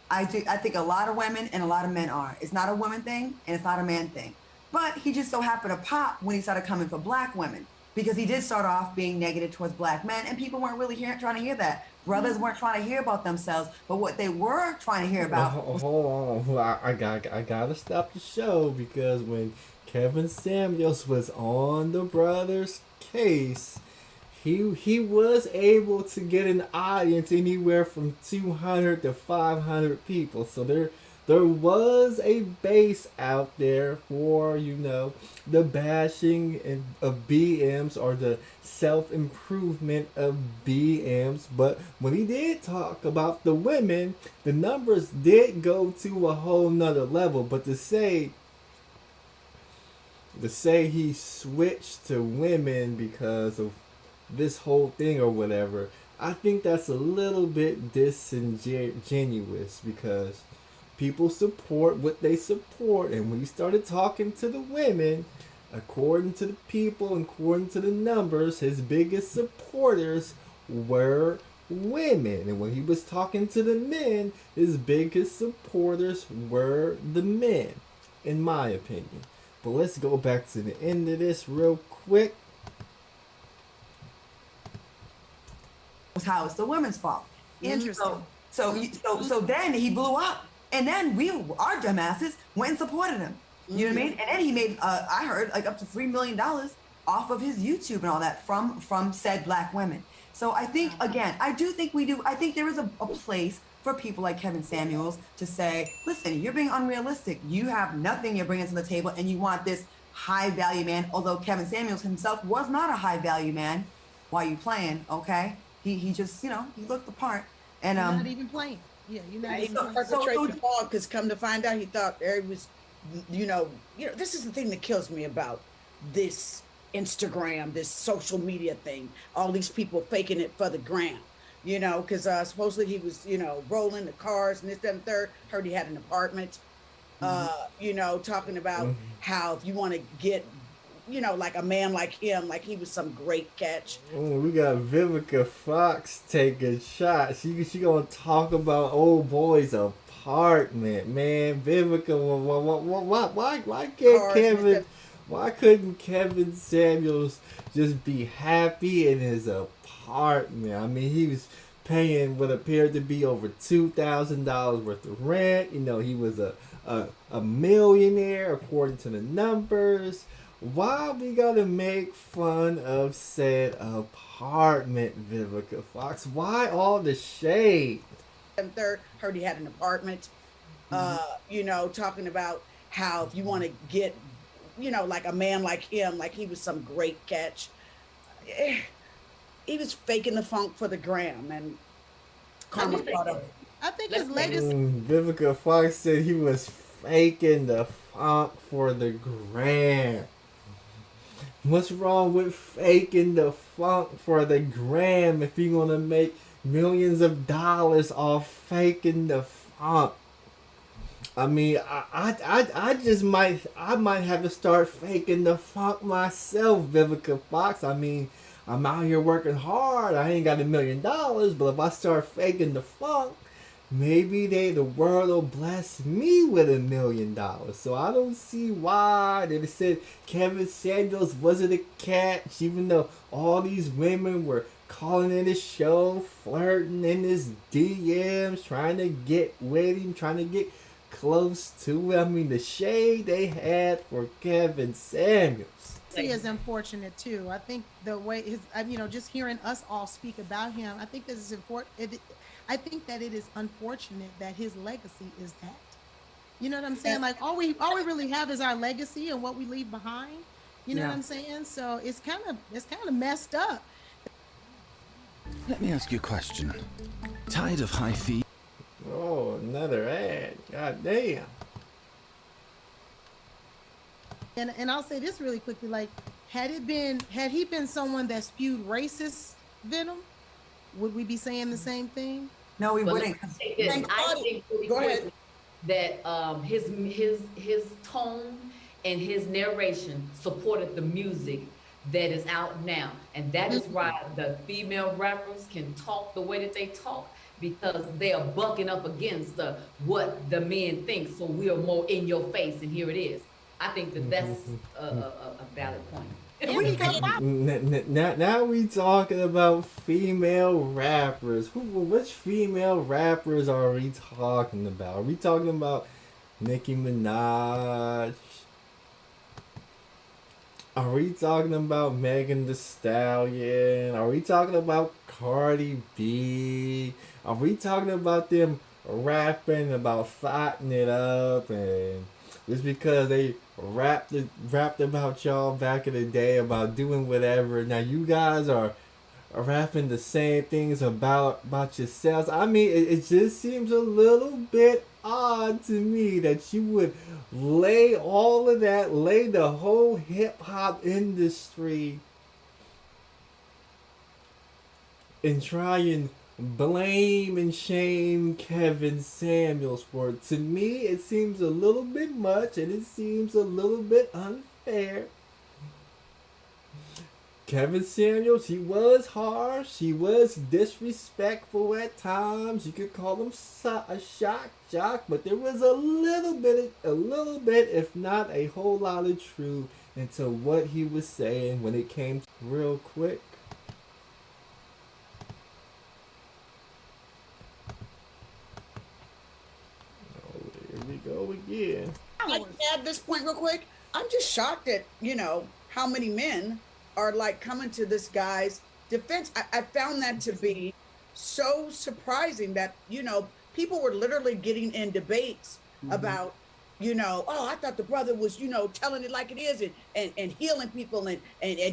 I think a lot of women and a lot of men are. It's not a woman thing and it's not a man thing. But he just so happened to pop when he started coming for black women, because he did start off being negative towards black men, and people weren't really trying to hear that. Brothers weren't trying to hear about themselves, but what they were trying to hear about. Hold on, I gotta stop the show, because when Kevin Samuels was on the brothers' case, he was able to get an audience anywhere from 200 to 500 people. So there was a base out there for, the bashing of BMs or the self-improvement of BMs. But when he did talk about the women, the numbers did go to a whole nother level. But to say he switched to women because of this whole thing or whatever, I think that's a little bit disingenuous, because people support what they support, and when he started talking to the women, according to the people, according to the numbers, his biggest supporters were women, and when he was talking to the men, his biggest supporters were the men, in my opinion. But let's go back to the end of this real quick. How it's the women's fault. Interesting. So then he blew up, and then our dumbasses went and supported him. You know what I mean? And then he made I heard like up to $3 million off of his YouTube and all that from said black women. So I think, again, I do think we do. I think there is a place for people like Kevin Samuels to say, listen, you're being unrealistic. You have nothing you're bringing to the table, and you want this high value man. Although Kevin Samuels himself was not a high value man. Why you playing? Okay, he just he looked the part, and You're not even playing. Yeah, you're not He even playing. perpetrated the fall because come to find out, he thought there was, this is the thing that kills me about this Instagram, this social media thing. All these people faking it for the gram, because supposedly he was, rolling the cars and this, that, and third. Heard he had an apartment, talking about how if you want to get, like a man like him, like he was some great catch. Oh, we got Vivica Fox taking shots. She gonna talk about old boy's apartment, man. Vivica, why can't Kevin? Why couldn't Kevin Samuels just be happy in his apartment? I mean, he was paying what appeared to be over $2,000 worth of rent. He was a millionaire according to the numbers. Why we gotta make fun of said apartment, Vivica Fox? Why all the shade? And third, heard he had an apartment, talking about how if you want to get, like a man like him, like he was some great catch. He was faking the funk for the gram, and karma caught up. I think his legacy. Vivica Fox said he was faking the funk for the gram. What's wrong with faking the funk for the gram if you're gonna make millions of dollars off faking the funk? I mean, I might have to start faking the funk myself, Vivica Fox. I mean, I'm out here working hard. I ain't got $1 million, but if I start faking the funk, maybe the world will bless me with $1 million. So I don't see why they said Kevin Samuels wasn't a catch, even though all these women were calling in his show, flirting in his DMs, trying to get with him, trying to get close to him. I mean, the shade they had for Kevin Samuels. He is unfortunate too. I think the way his, just hearing us all speak about him, I think this is important. I think that it is unfortunate that his legacy is that. You know what I'm saying? Like all we really have is our legacy and what we leave behind. You know what I'm saying? So it's kind of messed up. Let me ask you a question. Tired of high fees? Oh, another ad. God damn. And I'll say this really quickly, like had he been someone that spewed racist venom, would we be saying the same thing? No, we wouldn't. I think really Go ahead. that his tone and his narration supported the music that is out now, and that is why the female rappers can talk the way that they talk, because they are bucking up against what the men think. So we are more in your face, and here it is. I think that's a valid point. Now we talking about female rappers. Which female rappers are we talking about? Are we talking about Nicki Minaj? Are we talking about Megan Thee Stallion? Are we talking about Cardi B? Are we talking about them rapping about fighting it up, and just because they rapped about y'all back in the day about doing whatever, now you guys are rapping the same things about yourselves? I mean, it just seems a little bit odd to me that you would lay the whole hip-hop industry and try and blame and shame Kevin Samuels for it. To me, it seems a little bit much, and it seems a little bit unfair. Kevin Samuels, he was harsh, he was disrespectful at times. You could call him a shock jock, but there was a little bit, if not a whole lot of truth into what he was saying when it came to real quick. Go again. I can add this point real quick. I'm just shocked at how many men are like coming to this guy's defense. I found that to be so surprising that, people were literally getting in debates about, oh, I thought the brother was, telling it like it is and healing people and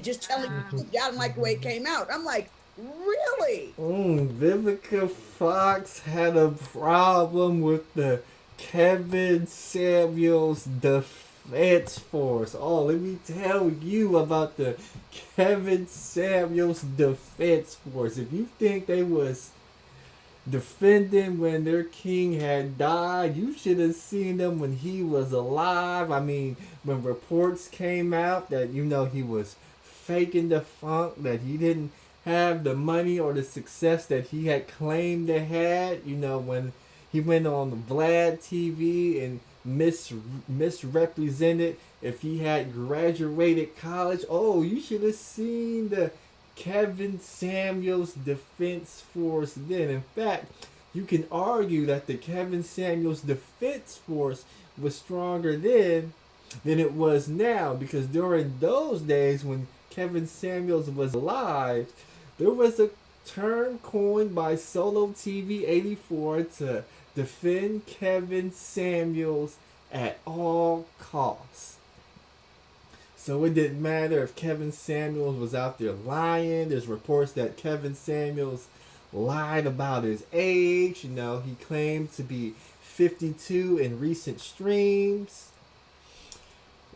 just telling the truth. Y'all didn't like the way it came out. I'm like, really? Vivica Fox had a problem with the Kevin Samuels Defense Force. Oh, let me tell you about the Kevin Samuels Defense Force. If you think they was defending when their king had died, you should have seen them when he was alive. I mean, when reports came out that, he was faking the funk, that he didn't have the money or the success that he had claimed to had, when he went on Vlad TV and misrepresented if he had graduated college. Oh, you should have seen the Kevin Samuels Defense Force then. In fact, you can argue that the Kevin Samuels Defense Force was stronger then than it was now, because during those days when Kevin Samuels was alive, there was a term coined by Solo TV 84 to defend Kevin Samuels at all costs. So it didn't matter if Kevin Samuels was out there lying. There's reports that Kevin Samuels lied about his age. He claimed to be 52 in recent streams.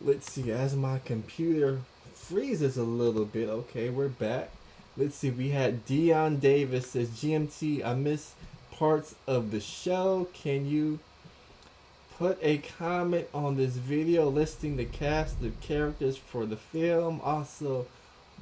Let's see, as my computer freezes a little bit. Okay, we're back. Let's see, we had Dion Davis says, GMT, I missed parts of the show. Can you put a comment on this video listing the cast of characters for the film? Also,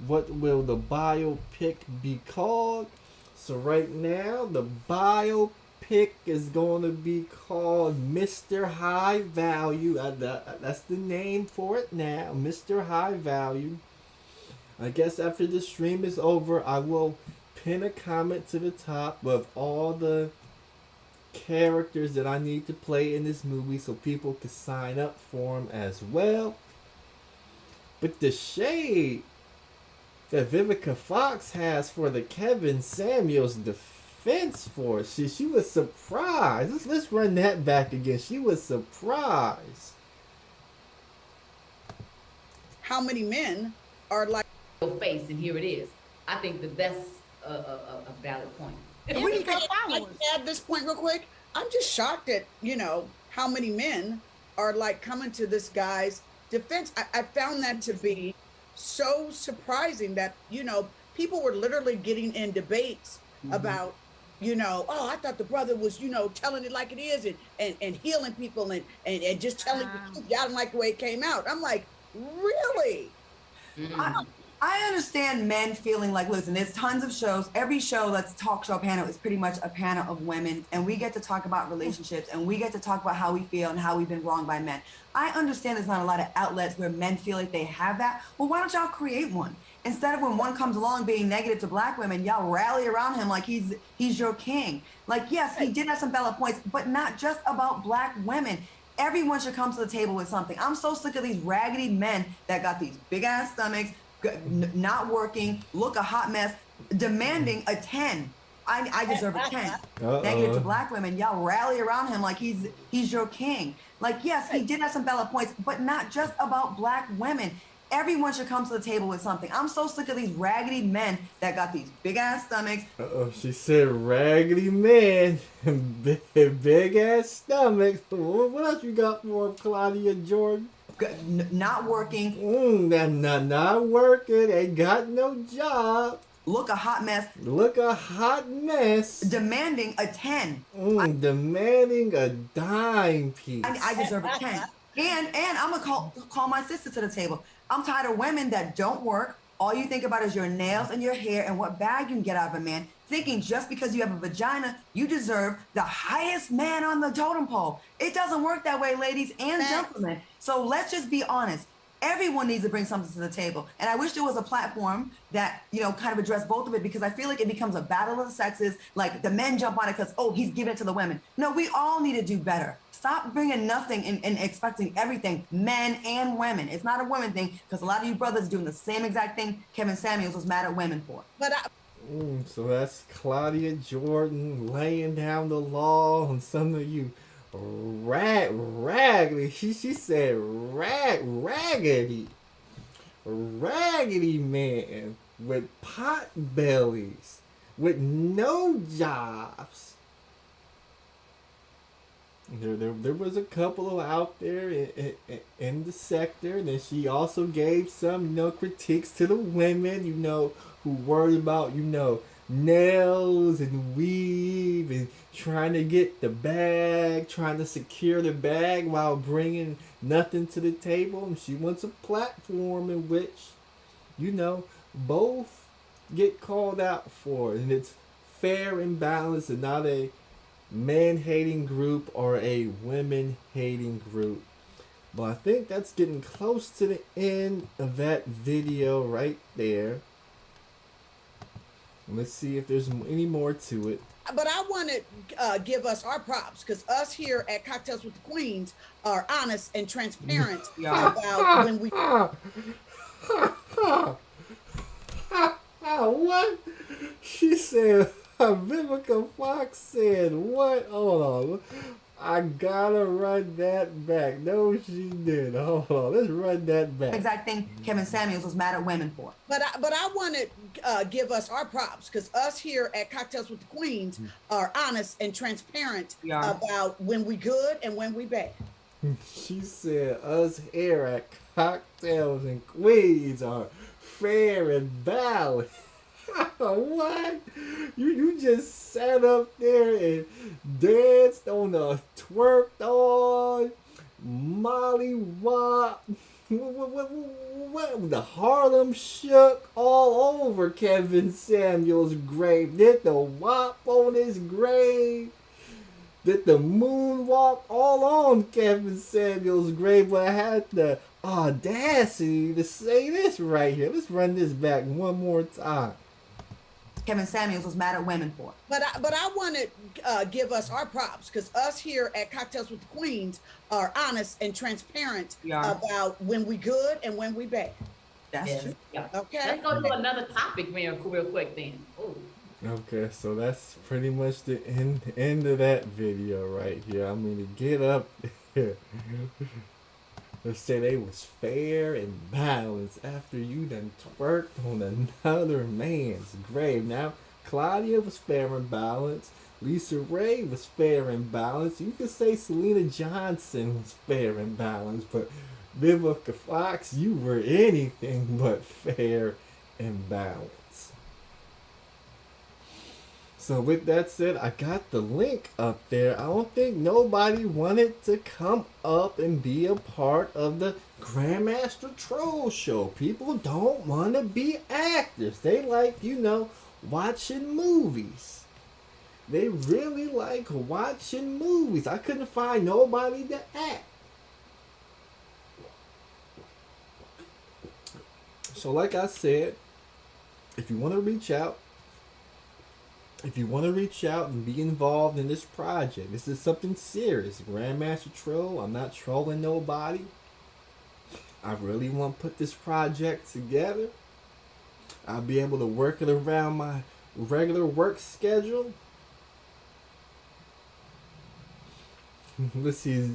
what will the biopic be called? So right now, the biopic is going to be called Mr. High Value. That's the name for it now, Mr. High Value. I guess after the stream is over, I will pin a comment to the top of all the characters that I need to play in this movie so people can sign up for them as well. But the shade that Vivica Fox has for the Kevin Samuels Defense Force, she was surprised. Let's run that back again. She was surprised. How many men are like face, and here it is. I think that's a valid point. And we can add this point real quick. I'm just shocked at, how many men are like coming to this guy's defense. I found that to be so surprising that, people were literally getting in debates about, oh, I thought the brother was, telling it like it is and healing people and just telling the truth. Y'all didn't like the way it came out. I'm like, really? I understand men feeling like, listen, there's tons of shows. Every show that's talk show panel is pretty much a panel of women, and we get to talk about relationships, and we get to talk about how we feel and how we've been wronged by men. I understand there's not a lot of outlets where men feel like they have that. Well, why don't y'all create one? Instead of when one comes along being negative to black women, y'all rally around him like he's your king. Like, yes, he did have some valid points, but not just about black women. Everyone should come to the table with something. I'm so sick of these raggedy men that got these big ass stomachs, not working, look a hot mess, demanding a 10. I deserve a 10. Negative to black women, y'all rally around him like he's your king. Like, yes, he did have some valid points, but not just about black women. Everyone should come to the table with something. I'm so sick of these raggedy men that got these big ass stomachs. She said raggedy men, big ass stomachs. What else you got for him, Claudia Jordan? Not working. Not working. Ain't got no job. Look a hot mess. Look a hot mess. Demanding a 10. Demanding a dime piece. I deserve a 10. And I'm gonna call my sister to the table. I'm tired of women that don't work. All you think about is your nails and your hair and what bag you can get out of a man, thinking just because you have a vagina, you deserve the highest man on the totem pole. It doesn't work that way, ladies and gentlemen. So let's just be honest. Everyone needs to bring something to the table. And I wish there was a platform that, kind of addressed both of it, because I feel like it becomes a battle of the sexes. Like the men jump on it because, oh, he's giving it to the women. No, we all need to do better. Stop bringing nothing and expecting everything, men and women. It's not a women thing, because a lot of you brothers doing the same exact thing Kevin Samuels was mad at women for. But So that's Claudia Jordan laying down the law on some of you raggedy. She said raggedy man with pot bellies, with no jobs. There was a couple out there in the sector, and then she also gave some, critiques to the women, who worried about, nails and weave and trying to get the bag, trying to secure the bag while bringing nothing to the table. And she wants a platform in which, both get called out for, and it's fair and balanced, and not a man-hating group or a women-hating group. But I think that's getting close to the end of that video right there. Let's see if there's any more to it. But I want to give us our props, because us here at Cocktails with the Queens are honest and transparent about when we... What? She said... Vivica Fox said, what? Hold on. I gotta run that back. No, she did. Hold on. Let's run that back. Exact thing Kevin Samuels was mad at women for. But I want to give us our props, because us here at Cocktails with the Queens are honest and transparent about when we good and when we bad. She said, us here at Cocktails and Queens are fair and balanced. What? You just sat up there and danced on the twerked on Molly Wop. What? The Harlem shook all over Kevin Samuels' grave. Did the wop on his grave? Did the moonwalk all on Kevin Samuels' grave? But I had the audacity to say this right here. Let's run this back one more time. Kevin Samuels was mad at women for. But I want to give us our props, because us here at Cocktails with the Queens are honest and transparent about when we good and when we bad. That's true. Yeah. Okay. Let's go to another topic real quick then. Ooh. Okay, so that's pretty much the end of that video right here. I'm gonna get up there. Let's say they was fair and balanced after you done twerked on another man's grave. Now, Claudia was fair and balanced. Lisa Ray was fair and balanced. You could say Selena Johnson was fair and balanced, but Vivica Fox, you were anything but fair and balanced. So with that said, I got the link up there. I don't think nobody wanted to come up and be a part of the Grandmaster Troll show. People don't want to be actors. They like, watching movies. They really like watching movies. I couldn't find nobody to act. So like I said, if you want to reach out, and be involved in this project, this is something serious. Grandmaster Troll, I'm not trolling nobody. I really want to put this project together. I'll be able to work it around my regular work schedule. Let's see.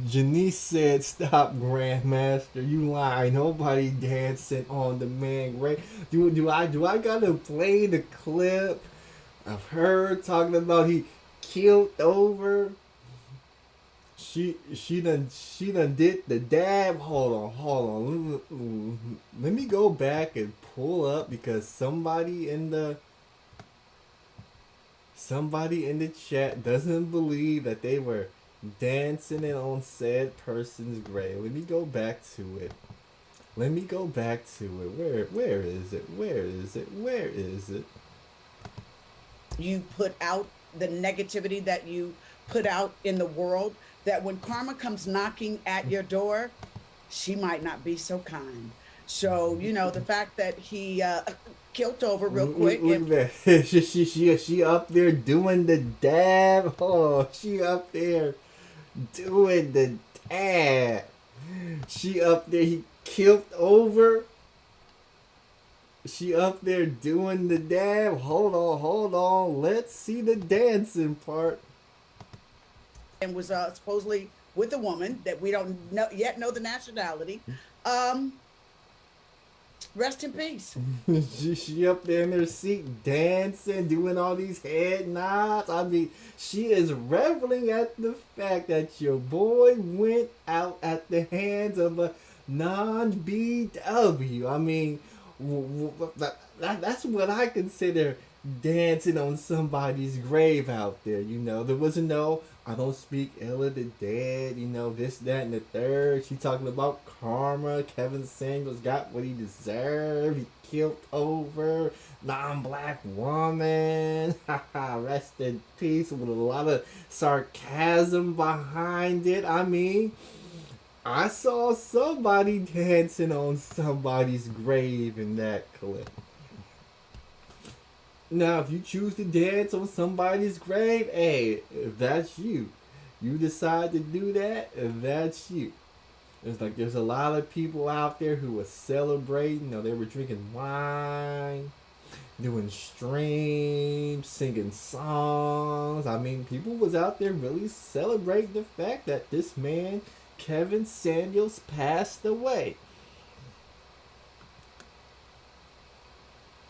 Janice said, "Stop, Grandmaster. You lie. Nobody dancing on the man grave." Do I gotta play the clip of her talking about he killed over? She done did the dab. Hold on. Let me go back and pull up, because somebody in the chat doesn't believe that they were dancing it on said person's grave. Let me go back to it. Where is it? You put out the negativity that you put out in the world, that when karma comes knocking at your door, she might not be so kind. So, the fact that he killed over real quick. Look at that. She up there doing the dab. Oh, she up there doing the dab. She up there. He killed over. She up there doing the dab. Hold on. Let's see the dancing part. And was supposedly with a woman that we don't yet know the nationality. Rest in peace. she up there in her seat dancing, doing all these head nods. I mean, she is reveling at the fact that your boy went out at the hands of a non-BW. I mean, that's what I consider dancing on somebody's grave out there. There was no, I don't speak ill of the dead, this, that, and the third. She talking about karma. Kevin Samuels got what he deserved. He killed over non-black woman. Rest in peace, with a lot of sarcasm behind it. I mean, I saw somebody dancing on somebody's grave in that clip. Now, if you choose to dance on somebody's grave, hey, if that's you decide to do that, that's you. It's like there's a lot of people out there who were celebrating. They were drinking wine, doing streams, singing songs. I mean, people was out there really celebrating the fact that this man, Kevin Samuels, passed away.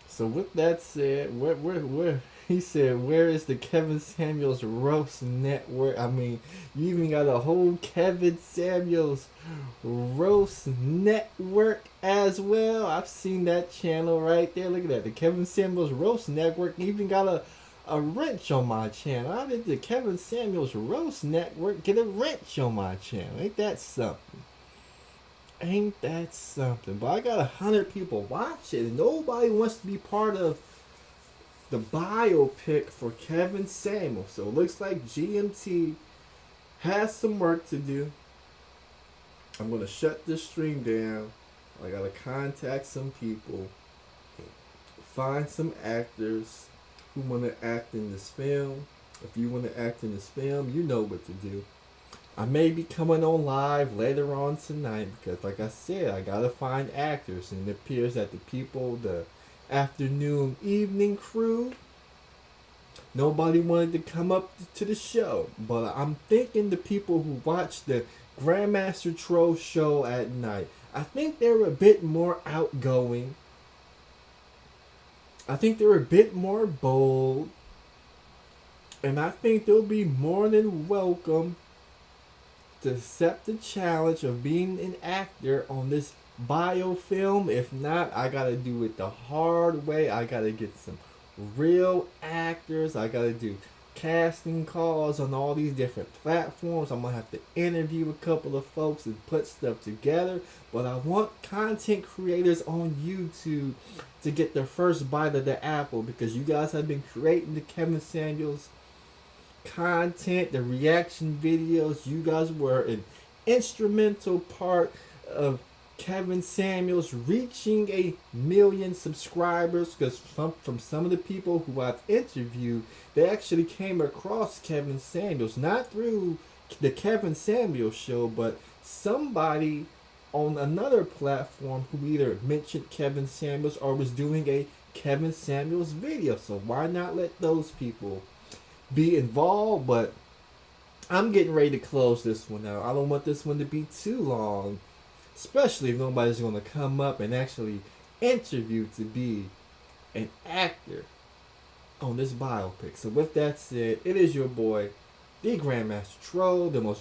So with that said, where he said, where is the Kevin Samuels Roast Network? I mean, you even got a whole Kevin Samuels Roast Network as well. I've seen that channel right there. Look at that. The Kevin Samuels Roast Network even got a wrench on my channel. How did the Kevin Samuels Roast Network get a wrench on my channel? Ain't that something? Ain't that something? But I got 100 people watching, and nobody wants to be part of the biopic for Kevin Samuels. So it looks like GMT has some work to do. I'm gonna shut this stream down. I gotta contact some people, find some actors who want to act in this film. If you want to act in this film, you know what to do. I may be coming on live later on tonight because, like I said, I gotta find actors, and it appears that the afternoon, evening crew, nobody wanted to come up to the show. But I'm thinking the people who watch the Grandmaster Troll show at night, I think they're a bit more outgoing. I think they're a bit more bold, and I think they'll be more than welcome to accept the challenge of being an actor on this biofilm. If not, I gotta do it the hard way. I gotta get some real actors. I gotta do casting calls on all these different platforms. I'm gonna have to interview a couple of folks and put stuff together. But I want content creators on YouTube to get their first bite of the apple, because you guys have been creating the Kevin Samuels content, the reaction videos. You guys were an instrumental part of Kevin Samuels reaching 1 million subscribers, because from some of the people who I've interviewed, they actually came across Kevin Samuels not through the Kevin Samuels show, but somebody on another platform who either mentioned Kevin Samuels or was doing a Kevin Samuels video. So why not let those people be involved? But I'm getting ready to close this one out. I don't want this one to be too long, especially if nobody's going to come up and actually interview to be an actor on this biopic. So with that said, it is your boy, the Grandmaster Troll, the most